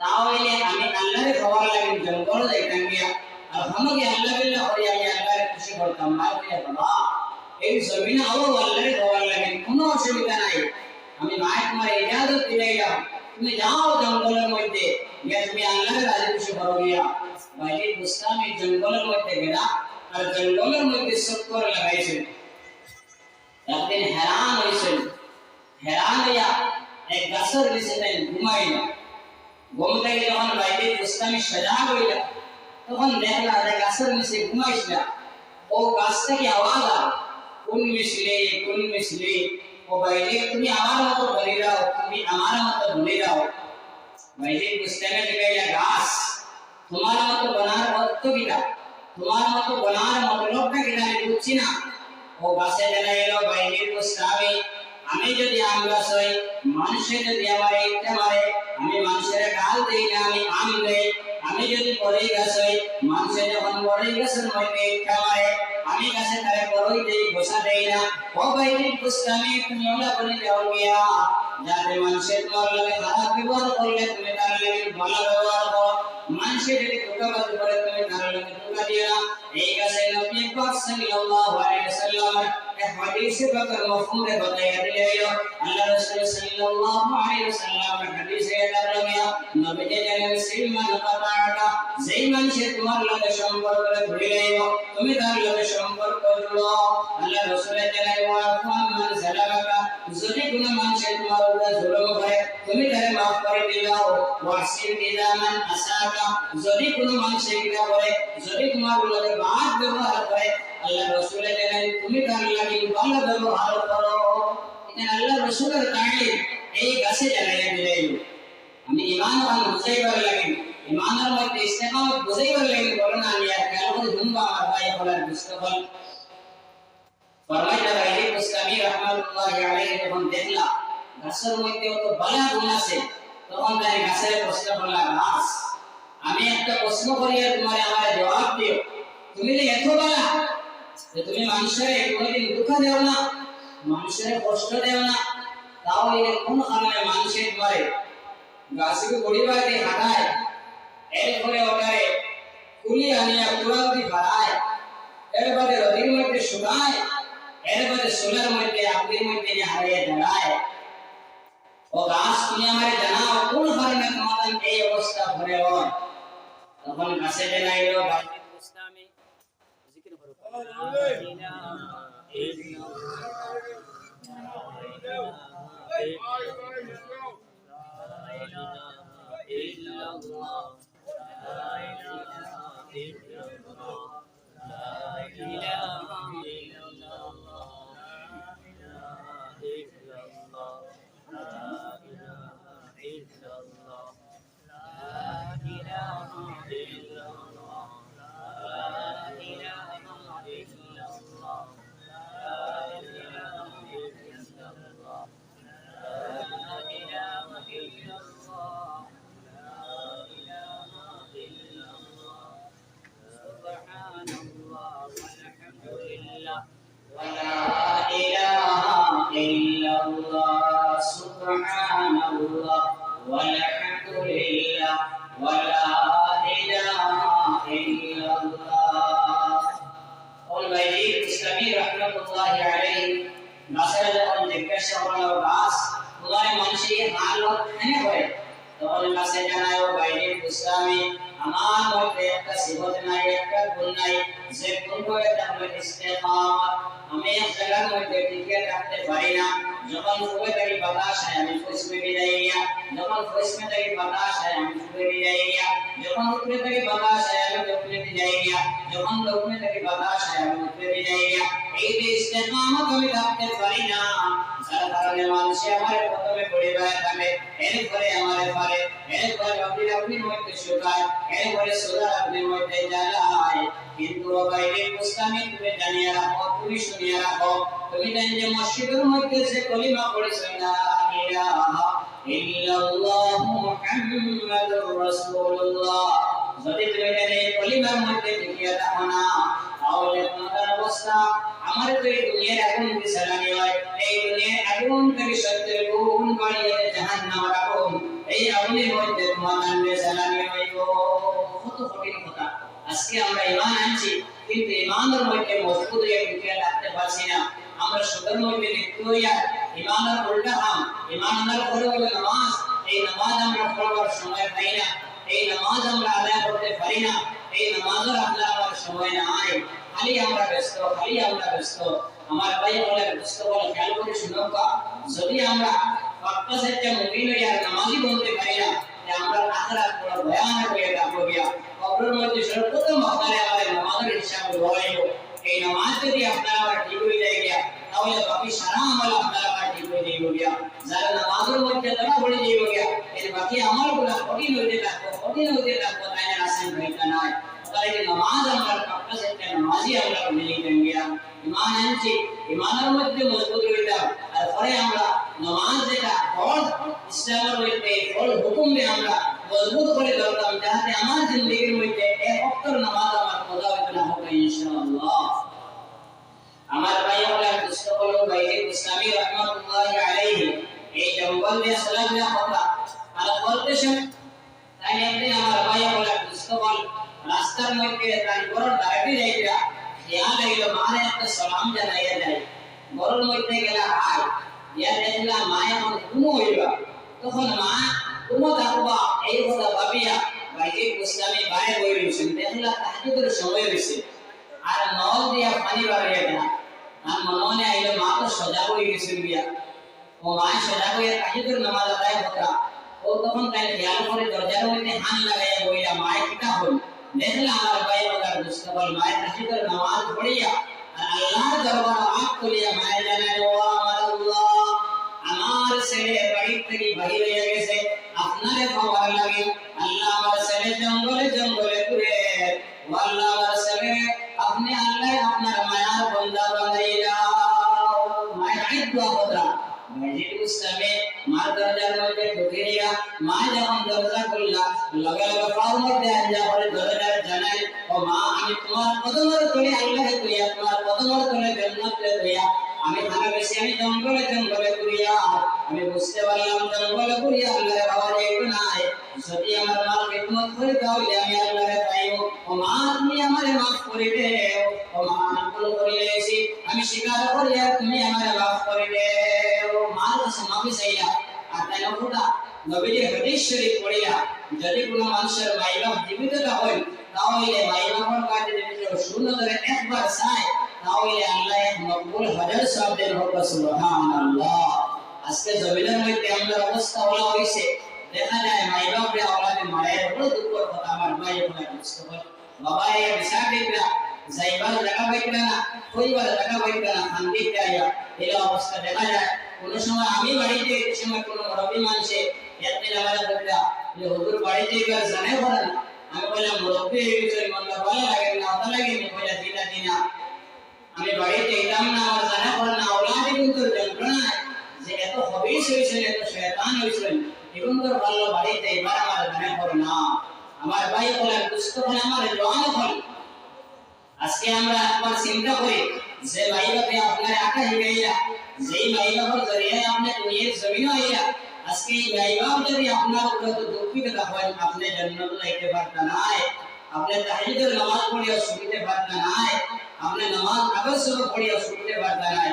তাহলে আমি আল্লাহর খবর লাগে জঙ্গল যাইতাম গিয়া, আর আমাকে আল্লাহ বিল্লাহ হইয়া আমি আল্লাহর খুশি করতাম। মা বলে বাবা এই জমিনে আরো আল্লাহর খবর লাগে, কোনো অসুবিধা নাই, আমি মায়ের তোমার ইজাজত দিলাম, তুমি যাও জঙ্গলের মধ্যে গিয়া তুমি আল্লাহর রাজি খুশি করো গিয়া। বাইজিদ বুস্তামি জঙ্গলের মধ্যে গেলা, আর জঙ্গলের মধ্যে চক্কর লাগাইছেন। একদিন হেরান হয়েছেন, হেরান হইয়া এক গাছের নিচে ঘুমাইল। ঘুম থেকে যখন বাইজিদ বুস্তামি সজাগ হইল, তখন দেখলা যে গাছের নিচে ঘুমাইছিলা, ও গাছ থেকে আওয়াজ আর কোন মিশলে ও বাইজিদ তুমি আমার মতো বলে দাও, তুমি আমার মতো বলে দাও। বাইজিদ বুস্তামি জিজ্ঞাসা, গাছ তোমার মতো বলার অর্থ কিনা, তোমার মতো বলার মতলবটা কিনা আমি বুঝছি না। ও গাছে জানাইল, বাইজিদ বুস্তামি আমি যদি আম গাছ হই, মানুষের যদি আমার ইচ্ছা মারে আমি মানুষের গাল দেই না, আমি আম দেই। আমি যদি বড়ই গাছ হই, মানুষের যখন বড়ই গাছের মধ্যে ইচ্ছা মারে আমি গাছে তারে বড়ই দেই, গোসা দেই না। ও বাইজিদ বুস্তামি তুমি ওলা বলে যাও গিয়া, যাতে মানুষের তোমার লাগে খারাপ ব্যবহার করলে তুমি তার লাগে ভালো ব্যবহার করো, মানুষের যদি ধোঁকাবাজি করে তুমি তার লাগে ধোঁকা দিও না। এই গাছে নবী পাক সাল্লাল্লাহু আলাইহি ওয়াসাল্লাম এক হাদিসে পাকের মফহুমে বাতায়া দিলেন। আল্লাহ রাসূল সাল্লাল্লাহু আলাইহি ওয়াসাল্লাম হাদিসে দাঁড়াইয়া নবীজি জানেন সিলমান কাতাটা, যেই মানুষের তোমার লাগে সম্পর্ক ধরে লইব তুমি তার লাগে সম্পর্ক জুড়ো। আল্লাহ রাসূল জানেন ওয়াফান মান সালামাকা, যদি কোনো মানুষের তোমার উপরে জুলুম করে তুমি তারে maaf করে দিও। ওয়াসিল বিজামান আসাকা, যদি কোনো মানুষের কিনা করে, যদি তোমার লাগে বাদ ব্যবহার করে, আল্লাহ রাসূল জানেন তুমি তার লাগে ভালো ব্যবহার করো। আল্লাহ রাসূলের তালিম এই গাছে জ্বালাইয়া দিলেন। আমি ঈমান আর বুঝাইবার লাগি, ঈমানের মধ্যে ইস্তেকামত বুঝাইবার লাগি বলেন আমি আর কালকে দুনবা আমার ভাই বলার মুস্তফল ফরমাইতা বাইরে মুস্তামি রাহমাতুল্লাহি আলাইহি যখন দেখলা গাছের মধ্যে কত বালা গুণ আছে, তখন তাই গাছের প্রশ্ন করলা, গাছ আমি একটা প্রশ্ন করিয়া তোমার আমার জবাব দিও, তুমি যে এত বালা যে তুমি মানুষের কোনদিন দুঃখ দেও না, মানুষের কষ্ট দেও না, তাও এই কোন কারণে মানুষের তোমারে গাছকে গড়িবার দিয়ে হাঁটায়, এরপরে ওটারে কুলি আনিয়া কুড়াউদি ভাড়ায়, এরপরে রদির মধ্যে শুকায়, এরপরে সোলার মধ্যে আগুনের মধ্যে হারিয়ে দাঁড়ায়। ও গাছ তুমি আমার জানাও কোন কারণে তোমাদের এই অবস্থা ভরে হয়? তখন গাছে জানাইলো বাইরে মুস্তামি জিকির করো লা ইলাহা ইল্লাল্লাহ লা ইলাহা ইল্লাল্লাহ লা ইলাহা ইল্লাল্লাহ سبحان الله والحمد لله ولا إله إلا الله. والبيت الإسلامي رحمة الله عليه نصر যখন জিজ্ঞাসা করলো গাছ তোমার মানুষের হালত কেন হয়, তখন গাছে জানায় ও বাইরে ইসলামী আমার মধ্যে একটা সিফত নাই, একটা গুণ নাই, যে গুণটা এটা হলো ইস্তেকামত। আমি এক জায়গার মধ্যে টিকে থাকতে পারি না, যখন ফুয়ে থেকে বাতাস হয় আমি ফুস में যাই গিয়া, যখন ফুস में থেকে বাতাস হয় আমি ফুয়ে में যাই গিয়া, যখন উঠে থেকে বাতাস হয় আমি দক্ষিণে में যাই গিয়া, যখন দক্ষিণে থেকে বাতাস হয় আমি উত্তরে में যাই গিয়া। এই যে ইস্তেকামত আমি থাকতে পারি না, যার কারণে মানুষ আমার প্রথমে পরিবার থাকে, এরপরে আমার পারে, এরপরে আপনি মধ্যে শুকায়, এরপরে সুরা আপনি মধ্যে জ্বালায়। কিন্তু বাইরে মুস্তামি তুমি জানিয়ে রাখো, তুমি শুনিয়ে রাখো, তুমি জানি যে মসজিদের মধ্যে যে কলিমা পড়েছে লা ইলাহা ইল্লাল্লাহ মুহাম্মাদুর রাসূলুল্লাহ, যদি তুমি জানি কলিমার মধ্যে টিকিয়ে থাকো না, তাহলে তোমার অবস্থা আমার তো এই দুনিয়ার আগুন থেকে সালামি হয়, এই দুনিয়ার আগুন থেকে সত্যের গুণ বাড়িয়ে জাহান্নামের আগুন, এই আগুনের মধ্যে তোমার নামে সালামি হইব। কত কঠিন কথা। আজকে আমরা ঈমান আনছি, কিন্তু ঈমানের মধ্যে মজবুত হয়ে টিকে রাখতে পারছি না। আমরা শুধুর মধ্যে লিপ্ত হইয়া ঈমানের উল্টা কাম, ঈমানের পরে হলো নামাজ, এই নামাজ আমরা পড়ার সময় পাই না, এই নামাজ আমরা আদায় করতে পারি না, এই নামাজের আদায়ের সময় নাই, খালি আমরা ব্যস্ত, খালি আমরা ব্যস্ত। আমার ভাই বলে ব্যস্ত বলে খেয়াল করে শুনোকা, যদি আমরা পাক্কা সত্যি মুমিন হইয়া নামাজি বলতে পারি না, যে আমরা আখিরাত বড় ভয়ানক হয়ে থাকবো গিয়া, কবরের মধ্যে সর্বপ্রথম আপনারা আমাদের নামাজের হিসাব লওয়াইব। এই নামাজ যদি আপনারা আবার ঠিক হয়ে যায় গিয়া, তাহলে বাকি সারা আমল আপনারা আবার ঠিক হয়ে যাইব গিয়া। যারা নামাজের মধ্যে তারা পড়ে যাইব গিয়া, এর বাকি আমলগুলো কঠিন হইতে থাকবো, কঠিন হইতে থাকবো, তাই না আসান হইতে নাই। তাই নামাজ আমরা পাক্কা সত্যি নামাজি আমরা বলে গিয়া ঈমান আনছি, ঈমানের মধ্যে মজবুত হইতাম, আর পরে আমরা নামাজ যেটা ফরজ ইসলামের মধ্যে ফরজ হুকুমে আমরা মজবুত করে ধরতাম, যাতে আমার জিন্দেগির মধ্যে এক ওয়াক্তের নামাজ আমার কজা হইতে না হবে ইনশাআল্লাহ। আমার ভাই বলে মুস্তাফা বাইরে ইসলামী রাহমাতুল্লাহি আলাইহি এই জঙ্গল দিয়ে সালাম দেওয়া কথা আর বলতেছেন, তাই আপনি আমার ভাই বলে মুস্তাফা রাস্তার মধ্যে তার বড় দাঁড়িয়ে যাইয়া খেয়াল হইলো মারে একটা সালাম জানাইয়া যায়, বড়র মধ্যে গেলা হাই ইয়া দেখলা মা এখন ঘুমো হইবা, তখন মা ঘুমো থাকবা এই কথা ভাবিয়া বাইরে ইসলামী বাইরে বই রয়েছেন, দেখলা তাহাজ্জুদের সময় হয়েছে আর নল দিয়া পানি বাড়িয়ে না, আর মনে আইলো মা তো সজাগ হয়ে গেছে গিয়া, ও মা সজাগ হয়ে তাহাজ্জুদের নামাজ আদায় হতা, ও তখন তাই খেয়াল করে দরজার মধ্যে হান লাগাইয়া বইলা মায়ের কিটা হল, দেখলা আমার ভাই বলার মুস্তাফা মায়ের তাহাজ্জুদের নামাজ পড়িয়া আর আল্লাহর দরবারে হাত তুলিয়া মায়ের জানায়, ও আমার আল্লাহ ছেলে বাড়ি থেকে বাহির হয়ে গেছে আপনারে পাওয়ার লাগে আল্লাহ আমার ছেলে জঙ্গলে জঙ্গলে ঘুরে আল্লাহ আমার ছেলে আপনি আল্লাহ আপনার মায়ার বান্দা বানাইয়া মায়ের দোয়া কথা মসজিদ ইসলামে মার দরজার মধ্যে ঢুকে গিয়া মা যখন দরজা খুললা লগে লগে পাওয়ার মধ্যে আঞ্জা করে দরজার জানাই ও মা আমি তোমার কদমের তলে আল্লাহকে কইয়া তোমার কদমের তলে জান্নাতে কইয়া আমি ভালো বেশি আমি জঙ্গলে জঙ্গলে কইয়া আমি বুঝতে পারলাম জঙ্গলে কইয়া আল্লাহর পাওয়ার একটু নাই যদি আমার মার খিদমত করে তাহলে আমি আল্লাহরে পাইবো ও মা তুমি আমারে মাফ করে দেও ও মা আমি ভুল করিলেছি আমি স্বীকার করি তুমি আমারে মাফ করে দেও মার কাছে মাফি চাইলা আর তাই না নবীজি হাদিস শরীফ পড়িয়া যদি কোনো মানুষের মাইবাপ জীবিতটা হয় তাহলে মাইবাপের কাছে যদি শূন্য ধরে একবার চায় তাহলে আল্লাহ এক মকবুল হাজার সওয়াব দেন হোক সুবহানাল্লাহ আজকে জমিনের মধ্যে আমাদের অবস্থা হলো হইছে দেখা যায় মাইবাপরে আওলাদে মায়ের বড় দুঃখের কথা আমার ভাই বলে বুঝতে পারে বাবা এই বিশাখিকরা যাইবার জায়গা পাইতা না কইবার জায়গা পাইতা না শান্তি চাইয়া এই অবস্থা দেখা যায় কোন সময় আমি বাড়িতে এই সময় কোন মুরব্বি মানুষে এতে লাগালা বলতা যে হুজুর বাড়িতে গিয়ে জানে বলেন আমি বললাম মুরব্বি এই বিষয়ে মন ভালো লাগে না অত লাগে না বলে দিনা দিনা আমি বাড়িতে এলাম না আমার জানা পড়ে না আওলাদে কিন্তু যন্ত্রণা যে এত হবিস হইছে এত শয়তান হইছে এখন তো ভালো বাড়িতে এবার আমার জানা পড়ে না আমার ভাই বলে দুষ্ট বলে আমার জওয়ান হল আজকে আমরা একবার চিন্তা করি যে ভাই বাপে আপনার আকা হিগাইয়া যেই ভাই বাপের জরিয়ে আপনি দুনিয়ার জমিন হইয়া আজকে এই ভাই বাপ যদি আপনার উপরে তো দুঃখিত হয় আপনি জান্নাত লাইতে পারতা নাই আপনি তাহাজ্জুদের নামাজ পড়িয়া শুনতে পারতা নাই আপনি নামাজ আগসর পড়িয়া শুনতে পারতা নাই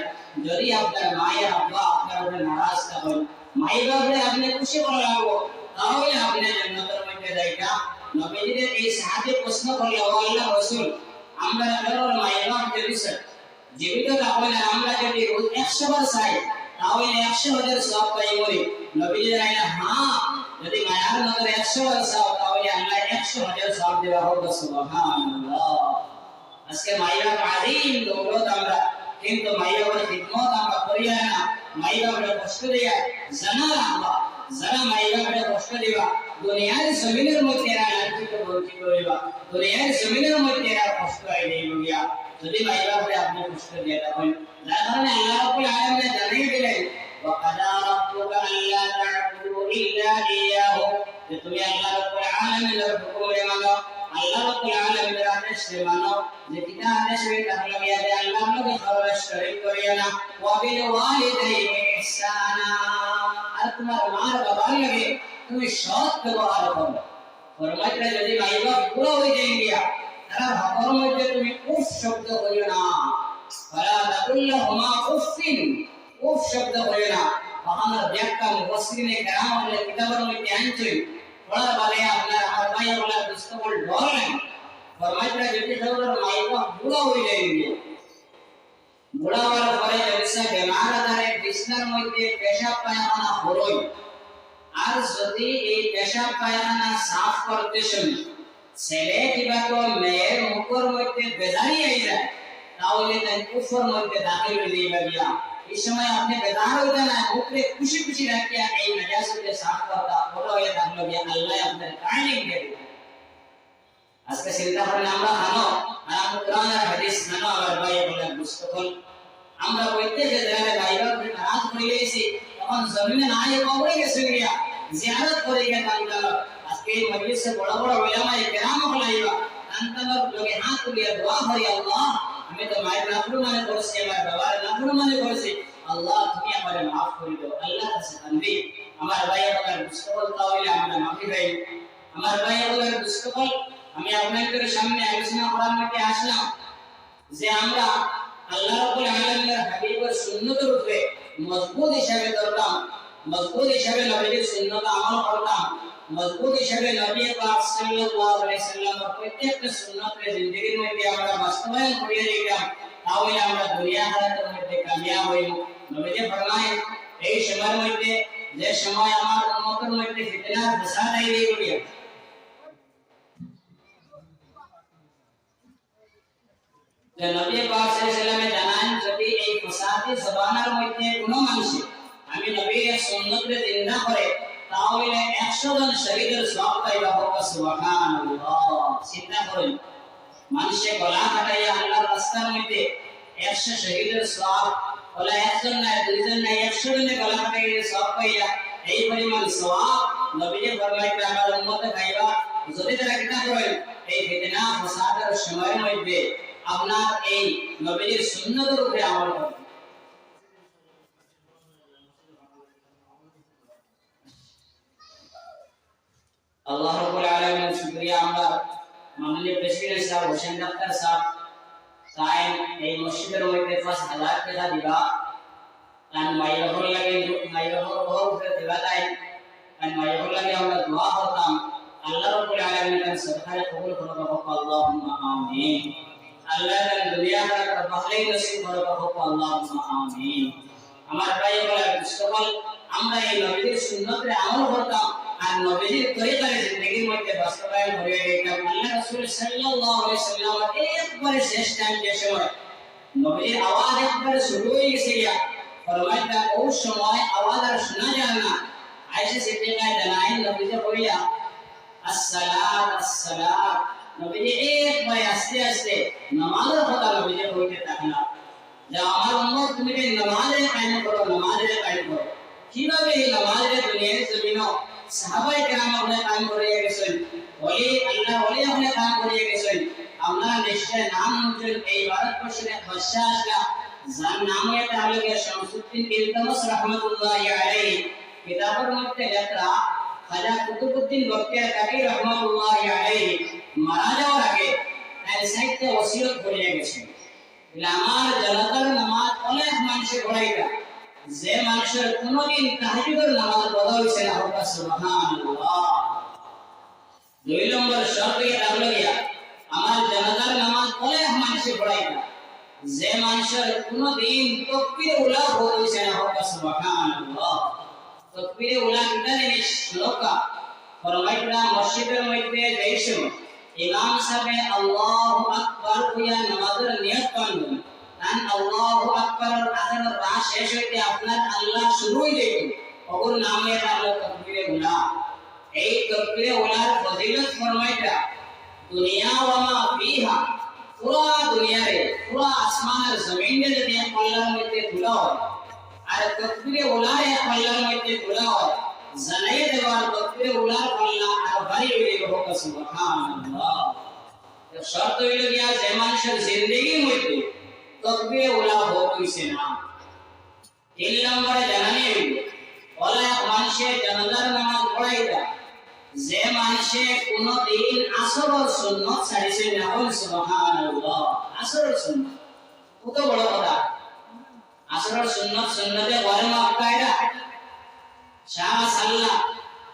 যদি আপনার মায়ের আব্বা আপনার উপরে নারাজ থাকেন মাই বাপরে আপনি খুশি করা লাগবো তাহলে আপনি জান্নাতের মধ্যে যাইতা নবীজিদের এই সাহাবী প্রশ্ন করলে ও আল্লাহ রাসূল আমরা কারোর মায়ের বাপ যদি জীবিত থাকলে আমরা যদি রোজ 100 বার চাই তাহলে 100,000 সওয়াব পাইবো নবীজি রাইনা হ্যাঁ যদি মায়ার নজরে 100 বার চাও তাহলে আল্লাহ 100,000 সওয়াব দেওয়া হবে সুবহানাল্লাহ আজকে মায়ের আদিম দৌলত আমরা কিন্তু মায়ের খিদমত আমরা করি না মায়ের কষ্ট দেয়া জানা রাখবা যারা মায়ের কষ্ট দিবা দুনিয়ার জমিনের মধ্যে এরা লাঞ্ছিত বঞ্চিত হইবা দুনিয়ার জমিনের মধ্যে এরা কষ্ট আই দেইবা যদি মায়ের আপনি কষ্ট দিয়ে থাকেন যার কারণে আল্লাহ রাব্বুল আলামিন জানিয়ে দিলেন ওয়া কাদা রাব্বুকা আল্লা তা'বুদু ইল্লা ইয়্যাহু যে তুমি আল্লাহ রাব্বুল আলামিনের হুকুমে মানো আল্লাহ রাব্বুল আলামিনের আদেশে মানো যে কিনা আদেশ তাহলে ইয়াদে আল্লাহর লগে খরচ শরীক করিও না ওয়া বিল ওয়ালিদাইনি ইহসানা আর তোমার মার বাবার লগে তুমি সৎ ব্যবহার করো ফরমাইতে যদি মাইবা পুরো হয়ে যায় গিয়া তারা হকর মধ্যে তুমি উফ শব্দ করিও না ফালা তাকুল্লাহুমা উফিন উফ শব্দ করিও না আমাদের ব্যাখ্যা মুফাসসিরিনে কেরাম বলে কিতাবের মধ্যে আনছে পড়ার বলে আপনার আমার ভাই বলে দুস্তবল ডর নাই ফরমাইতে যদি তোর মাইবা পুরো হয়ে যায় গিয়া বুড়া হওয়ার পরে যদি সে বেমার আধারে বিছনার মধ্যে পেশাব পায়খানা হরই আর যদি এই পেশাব পায়খানা সাফ করতে শুনি ছেলে কিবা তো মেয়ের মুখের মধ্যে বেজারি আই যায় তাহলে তাই কুফর মধ্যে দাখিল হয়ে যাইবা গিয়া এই সময় আপনি বেজার হইতে না মুখে খুশি খুশি রাখিয়া এই নাজাসতে সাফ করতা বড় হয়ে থাকলো গিয়া আল্লাহ আপনার ট্রেনিং দেবে আজকে চিন্তা করলে আমরা খানো আর আমরা কোরআন আর হাদিস খানো আর ভাই বলে মুস্তফল আমরা কইতে যে জায়গায় বাইবেল নারাজ হয়ে গেছি তখন জমিনে না এ কবরে গেছে গিয়া জিয়ারত করে গিয়া তাঙ্গাল আজকে এই মজলিসে বড় বড় উলামা কেরাম হলাইবা তাঙ্গালের লগে হাত তুলিয়া দোয়া করি আল্লাহ আমি তো মায়ের নাফরমানি করছি আমার বাবার নাফরমানি করছি আল্লাহ তুমি আমারে maaf করে দাও আল্লাহ কাছে কান্দি আমার ভাই আমার মুস্তফল তাহলে আমরা মাফি চাই আমার ভাই আমার মুস্তফল আমি আপনাদের সামনে আলোচনা করার মধ্যে আসলাম যে আমরা আল্লাহ রাব্বুল আলামিনের হাবিবের সুন্নতের উপরে মজবুত হিসাবে ধরতাম মজবুত হিসাবে নবীর সুন্নাত আমল করতাম মজবুত হিসাবে নবী পাক সাল্লাল্লাহু আলাইহি সাল্লামের প্রত্যেকটা সুন্নাতের জিন্দেগীর মধ্যে আমরা বাস্তবায়ন করিয়ে দিতাম তাহলে আমরা দুনিয়া আখিরাতের মধ্যে কামিয়াব হইব নবীজি ফরমায় এই সময়ের মধ্যে যে সময় আমার উম্মতের মধ্যে ফিতনা ফাসাদ আইবে গিয়া যে নবী পাক সাল্লাল্লাহু আলাইহি সাল্লামে জানান যদি এই ফাসাদি জবানের মধ্যে কোনো মানুষ আমি নবীর সুন্নতকে জিন্দা করে তাহলে 100 জন শহীদের সওয়াব পাইবা। সুবহানাল্লাহ। চিন্তা করুন, মানুষে গলা কাটাইয়া আল্লাহর রাস্তার মধ্যে 100 শহীদের সওয়াব, ওলা একজন না দুইজন না 100 জনের গলা কাটাইয়া সওয়াব পাইয়া এই পরিমাণ সওয়াব নবীজি ফরমাইতে আমার উম্মতে পাইবা। যদি তারা কিনা করেন এই ফিতনা ফাসাদের সময়ের মধ্যে আপনার এই নবীজির সুন্নতের উপরে আমল করবেন। আল্লাহ রাব্বুল আলামিনের শুকরিয়া। আমরা মাননীয় প্রেসিডেন্ট সাহেব হোসেন ডাক্তার সাহেব তাই এই মসজিদের মধ্যে 5000 টাকা দিবা, আর মাইয়হর লাগে মাইয়হর উপরে দিবা। তাই আর মাইয়হর লাগে আমরা দোয়া করতাম আল্লাহ রাব্বুল আলামিনের সরকারে কবুল করো। আল্লাহুম্মা আমিন। আল্লাহ তাআলা দুনিয়া আখিরাত ভালোই নসিব করো। আল্লাহুম্মা আমিন। আমার ভাই বলে সকল আমরা এই নবীর সুন্নতে আমল করতাম আর নবীর তরিকায় জিন্দেগির মধ্যে বাস্তবায়ন করে দিতাম। আল্লাহ রাসূল সাল্লাল্লাহু আলাইহি সাল্লাম একবারে শেষ টাইম যে সময় নবীর আওয়াজ একবারে শুরু হয়ে গেছে, ফরমাইতা ওই সময় আওয়াজ আর শোনা যায় না। আয়েশা সিদ্দিকা জানায় নবীজি বলিয়া আসসালাত আসসালাত, নবীজি একবারে আস্তে আস্তে নামাজের কথা নবীজি বলতে থাকলা যে আমার উম্মত তুমি যে নামাজে কায়েম করো, নামাজে কায়েম করো। কিভাবে এই নামাজে দুনিয়ার জমিনে সাহাবায়ে কেরাম আপনি কায়েম করে গেছেন, ওলি আল্লাহ ওলি আপনি কায়েম করে গেছেন। আপনারা নিশ্চয় নাম শুনছেন এই ভারতবর্ষের বাদশাহ আসলা যার নাম এটা হলো শামসুদ্দিন ইলতামাস রাহমাতুল্লাহি আলাইহি। কিতাবের মধ্যে লেখা খাজা কুতুবউদ্দিন বখতিয়ার কাকি রাহমাতুল্লাহি আলাইহি মারা যাওয়ার আগে তার সাহিত্যে ওসিয়ত করে গেছেন, আমার জনতার নামাজ অনেক মানুষের পড়াইতা যে মানুষের কোনদিন তাহাজ্জুদের নামাজ পড়া হইছে না। সুবহানাল্লাহ। 2 নম্বর শর্ত এটা হলো আমার জনতার নামাজ অনেক মানুষের পড়াইতা যে মানুষের কোনদিন তাকবীরে উলা হইছে না। সুবহানাল্লাহ। তাকবীরে উলা কিটা জিনিস শ্লোকা ফরমাইতা মসজিদের মধ্যে যাইছো ইমাম সাহেব আল্লাহু আকবার কইয়া নামাজের নিয়ত করবেন, কারণ আল্লাহু আকবারের আজান রা শেষ হইতে আপনার আল্লাহ শুরু হই যাইতো ওর নামে আল্লাহ তাকবীরে উলা। এই তাকবীরে উলার ফজিলত ফরমাইতা দুনিয়া ওয়া মা ফিহা, পুরা দুনিয়ারে পুরা আসমানের জমিনে যদি আল্লাহর মধ্যে তুলা হয় আর তাকবীরে উলার আল্লাহর মধ্যে তুলা হয় জানাই দেওয়ার তাকবীরে উলার আল্লাহ আর ভারী হয়ে গেল। সুবহানাল্লাহ। শর্ত হইল গিয়া যে মানুষের জিন্দেগির মধ্যে তাকবীরে উলা হইছে না। 3 নম্বরে জানানি হইল ওলা মানুষের জানাজার নামাজ পড়াইতা যে মানুষে কোনদিন আসরের সুন্নাত ছাড়িছে না। সুবহানাল্লাহ। আসরের সুন্নাত কত বড় কথা। আসরের সুন্নাত সুন্নতে বড় মাপ কায়দা শাহ সাল্লাহ,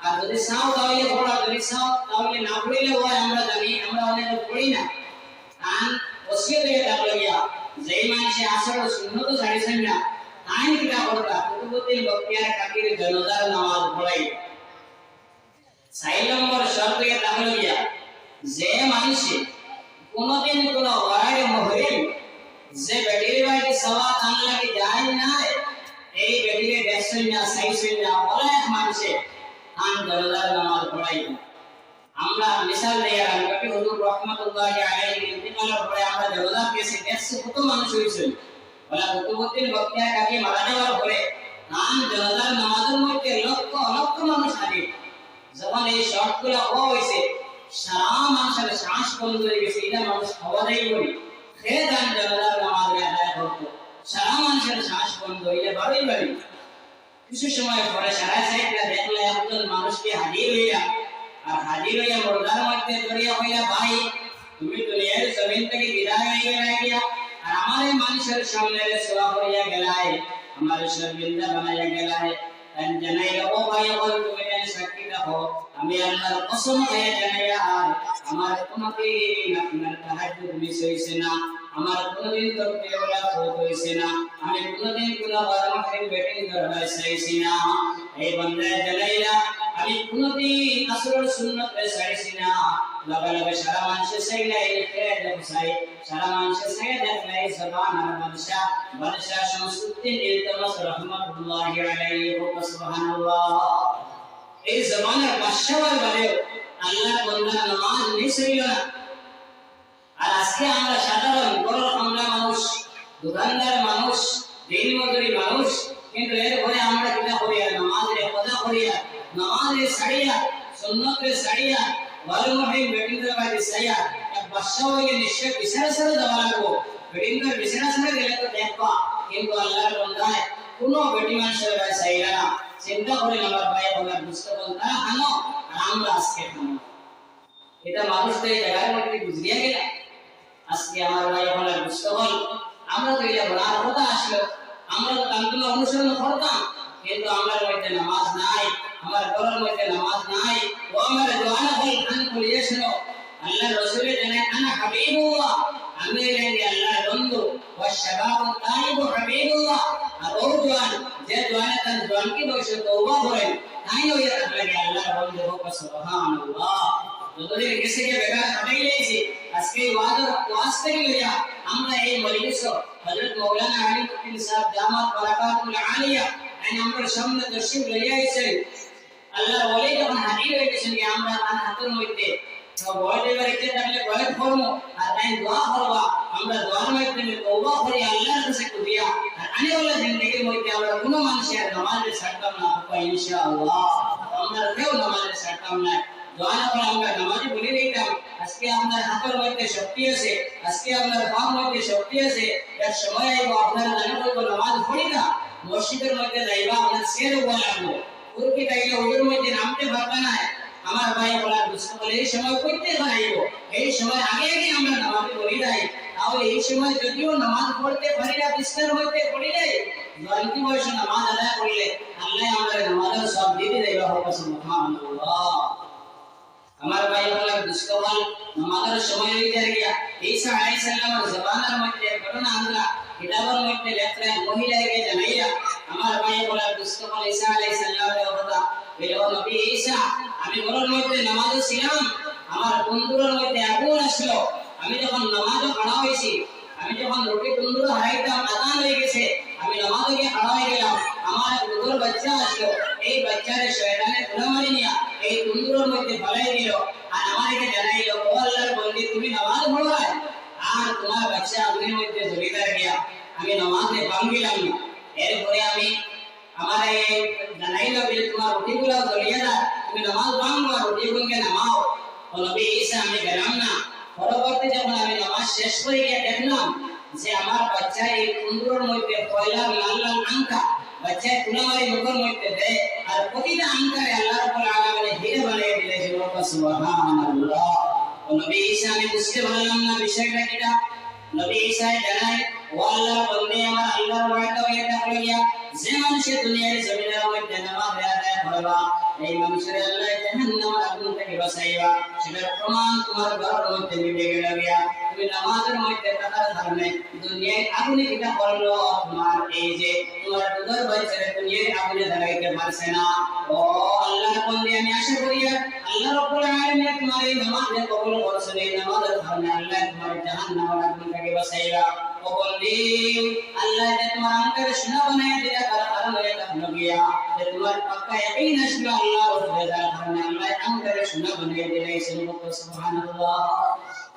আর যদি সাও তাহলে পড়া, যদি সাও তাহলে না পড়লে হয়। আমরা জানি আমরা অনেক পড়ি না। কারণ ওসিয়ত এটা লাগিয়া যেই মানুষে আসরের সুন্নাত ছাড়িছেন না আইন কিটা করবা কুতুবউদ্দিন বখতিয়ার কাকির জানাজার নামাজ পড়াই। 4 নম্বর শর্ত এটা হলো যে মানুষে কোনদিন কোন ওয়ারে মুহরিম যে বেটির বাড়ি সওয়াত আনলাকে যায় না এই বেটিরে দেখছেন না চাইছেন না অনেক মানুষে আন জানাজার নামাজ পড়াই। আমরা মিসাল দেয়া রাখি হুজুর রাহমাতুল্লাহি আলাইহি ইন্তিকালের পরে আমরা জানাজা কেসে দেখছি কত মানুষ হইছে। ওলা কুতুবউদ্দিন বখতিয়ার কাকি মারা যাওয়ার পরে আন জানাজার নামাজের মধ্যে লক্ষ লক্ষ মানুষ হাজির। যখন এই শর্তগুলো হইছে সারা মানুষের শ্বাস বন্ধ হয়ে গেছে, এটা মানুষ খাওয়া দেয় বলি খেয়ে যান জানাজার নামাজ আদায় করতো, সারা মানুষের শ্বাস বন্ধ হইলে বাড়ি বাড়ি। কিছু সময় পরে সারা সাইডটা দেখলে একজন মানুষকে হাজির হইয়া আর হাজির হইয়া মুর্দার মধ্যে জড়িয়া হইয়া ভাই তুমি দুনিয়ার জমিন থেকে বিদায় হয়ে গেলা আর আমার মানুষের সামনে সেবা করিয়া গেলায় আমার শর্মিন্দা বানাইয়া গেলায়। জানাই ও ভাই বল তুমি সাক্ষী রাখো আমি আল্লাহর কসম খেয়ে জানাই আর আমার কোনদিন আপনার তাহাজ্জুদ মিস হইছে না, আমার কোনদিন তাকবীরে ওলা খোট হইছে না, আমি কোনদিন কোন বার মাহফিল বেটিং দরবার চাইছি না। এই বান্দা জানাইলা আমি কোনদিন আসরের সুন্নাত ছাড়িছি না লগে লগে সারা মানুষ চাইলে খেয়ে দেখো চাই সারা মানুষ চাই দেখলে জবান আর বাদশা সংস্কৃতি ইলতামাস রাহমাতুল্লাহি আলাইহি ওয়া সুবহানাল্লাহ এই জমানার বাদশার বলে আল্লাহ বান্দা নামাজ নিছিল না আর আজকে আমরা সাধারণ বড় আমরা মানুষ দোকানদার মানুষ দিন মজুরি মানুষ কিন্তু এর পরে আমরা কিটা করিয়া নামাজের কথা করিয়া নামাজের সাড়িয়া সুন্নতের সাড়িয়া ভালো মহিম বেটিন্দ্র বাড়ি সাইয়া এক বাদশা হয়ে নিশ্চয় বিচার সাথে দেওয়া লাগবো বেটিন্দ্র বিচার সাথে গেলে তো দেখবা কিন্তু আল্লাহর বান্দায় কোনো বেটি মানুষের ভাই চাইলা না চিন্তা করে আমার ভাই বলার বুঝতে বলতা আনো আর আমরা আজকে খানো এটা মানুষ তো এই জায়গার মধ্যে বুঝিয়ে গেল আজকে আমার ভাই বলার বুঝতে বল আমরা তো এটা বলার কথা আসলো আমরা তো তান্ত্রিক অনুসরণ করতাম কিন্তু আমার মধ্যে নামাজ নাই আমার ঘরের মধ্যে নামাজ নাই ও আমার দোয়ানা বল খান করিয়ে শোনো আল্লাহ রাসূলের জানে আনা হাবিবুল্লাহ আমি রেগে আল্লাহর বন্ধু ও শাবাব তাইব হাবিবুল্লাহ আর ও জওয়ান যে জওয়ান তার জওয়ান কি বয়সে তওবা করেন তাই ওই লাগে আল্লাহর বন্ধু হোক সুবহানাল্লাহ যতদিন গেছে কে বেকার হাঁটাই লেছি আজকে ওয়াজ থেকে লইয়া আমরা এই মজলিস হযরত মাওলানা আলী মুফতি সাহেব জামাত বারাকাতুল আলিয়া আইন আমরা সামনে দর্শক লইয়া আইছেন আল্লাহর ওলি যখন হাজির হইতেছেন যে আমরা তার হাতের মধ্যে বয়দের বাড়িতে থাকলে বয়দ করবো আর তাই দোয়া করবা আমরা দোয়ার মাধ্যমে তওবা করি আল্লাহর কাছে করিয়া আর আনেওয়ালা জিন্দেগির মধ্যে আমরা কোনো মানুষের নামাজে ছাড়তাম না ইনশাআল্লাহ আমরা কেউ নামাজে ছাড়তাম না দোয়া করে আমরা নামাজে বলে দিতাম আজকে আপনার হাতের মধ্যে শক্তি আছে আজকে আপনার পায়ের মধ্যে শক্তি আছে এক সময় আইবো আপনারা জানেন তো নামাজ পড়ি না মসজিদের মধ্যে যাইবা আপনার সের উপর লাগবো পুরকি তাইলে ওদের মধ্যে নামতে পারবে না আমার ভাই বলার বুঝতে বলে এই সময় করতে পারিব এই সময় আগে আগে আমরা নামাজ পড়ি যাই তাহলে এই সময় যদিও নামাজ পড়তে পারি না বিস্তার মধ্যে পড়ি যাই জয়ন্তী বয়সে নামাজ আদায় করলে আল্লাহ আমাদের নামাজের সব দিয়ে দেবে হোক সুবহানাল্লাহ আমার ভাই বলার বুঝতে বল নামাজের সময় হয়ে গিয়া ঈসা আলাইহিস সালামের জবানের মধ্যে ঘটনা আমরা কিতাবের মধ্যে লেখলেন মহিলাকে জানাইয়া আমার ভাই বলার বুঝতে বল ঈসা আলাইহিস সালামের কথা বলো নবী ঈসা আমি ঘরের মধ্যে নামাজে ছিলাম আমার তন্দুরের মধ্যে আগুন আসলো আমি যখন নামাজে খাড়া হয়েছি আমি যখন রুটি তন্দুর হারাইতাম আজান হয়ে গেছে আমি নামাজে গিয়ে খাড়া হয়ে গেলাম আমার দুধের বাচ্চা আসলো এই বাচ্চারে শয়তানে তুলে মারি নিয়া এই তন্দুরের মধ্যে ফেলাই দিল আর আমাকে জানাইলো ও আল্লাহর বন্দি তুমি নামাজ পড়ো আর তোমার বাচ্চা আগুনের মধ্যে ঝুলিয়ে গিয়া আমি নামাজে ভাঙিলাম না এরপরে আমি আমার জানাইলো যে তোমার রুটিগুলো জ্বলিয়ে না তুমি নামাজ ভাঙো আর রুটিগুলোকে নামাও নবী ঈসা আমি গেলাম না পরবর্তী যখন আমি নামাজ শেষ করে গিয়ে দেখলাম যে আমার বাচ্চা এই তন্দুরের মধ্যে পয়লা লাল লাল আংটা বাচ্চা তুলামারি মুখের মধ্যে দেয় আর প্রতিটা আংটারে আল্লাহ রাব্বুল আলামিন হিরে বানিয়ে দিয়েছিল সুবহানাল্লাহ নবী ঈসা আমি বুঝতে পারলাম না বিষয়টা কিটা নবী ঈসা জানায় ও আল্লাহর বন্দে আমার আল্লাহর ওয়াদা হয়ে থাকলিয়া যে মানুষের দুনিয়ার জমিনের মধ্যে নামাজ আদায় করবা এই মানুষের আল্লাহ জাহান্নামের আগুন থেকে বাঁচাইবা সেটার প্রমাণ তোমার ঘরের মধ্যে মিলে গেল গিয়া তুমি নামাজের মধ্যে থাকার কারণে দুনিয়ার আগুনে কিটা করলো তোমার এই যে তোমার দুধের বাচ্চারা দুনিয়ার আগুনে দাঁড়াইতে পারছে না ও আল্লাহর বন্দে আমি আশা করি আল্লাহ রাব্বুল আলামিন তোমার এই নামাজে কবুল করছেন এই নামাজের কারণে আল্লাহ তোমার জাহান্নামের আগুন থেকে বাঁচাইবা ও বন্দে আল্লাহ যে তোমার অন্তরে সোনা বানায় দিলা তার কারণে এটা হলো গিয়া যে তোমার পাক্কা ইয়াকিন আসলো আল্লাহর রেজার কারণে আল্লাহ অন্তরে সোনা বানিয়ে দিলে সুবহানাল্লাহ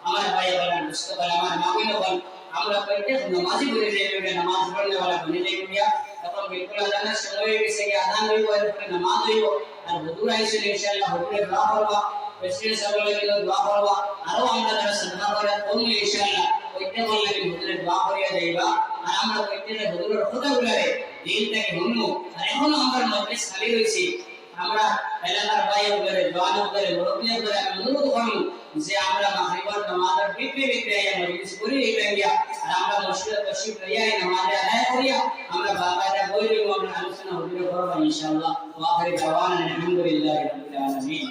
আমার ভাই বলেন বুঝতে পারে আমার মামিন বল আমরা প্রত্যেক নামাজি বলে যাইবে নামাজ পড়নে वाला বলে যাইবে তখন বিলকুল আজানের সময় হয়ে গেছে কি আজান হইব এরপরে নামাজ হইব আর হুজুর আইছে ইনশাআল্লাহ হুজুরে দোয়া করবা প্রেসিডেন্ট সাহেব লাগি দোয়া করবা আর আমরা যারা সাদা করে করব ইনশাআল্লাহ ওইটা বললে হুজুরে দোয়া করিয়া যাইবা আর আমরা প্রত্যেকটা হুজুরের কথা বলারে দিল থেকে হুনমু আর এখন আমার মজলিস খালি হইছে আমরা এলাকার ভাই ওরে জওয়ান ওরে মুরব্বি ওরে আমি অনুরোধ করব যে আমরা মাগরিবের নামাজের বিপরীতে মজলিস করি ইংলিয়া আর আমরা মসজিদে তশরিফ লইয়া নামাজে আদায় করিয়া আমরা বাকায়দা বইরে আমরা আলোচনা হুজুরে করব ইনশাআল্লাহ ওয়া আখির দাওয়ানা আলহামদুলিল্লাহি রাব্বিল আলামিন।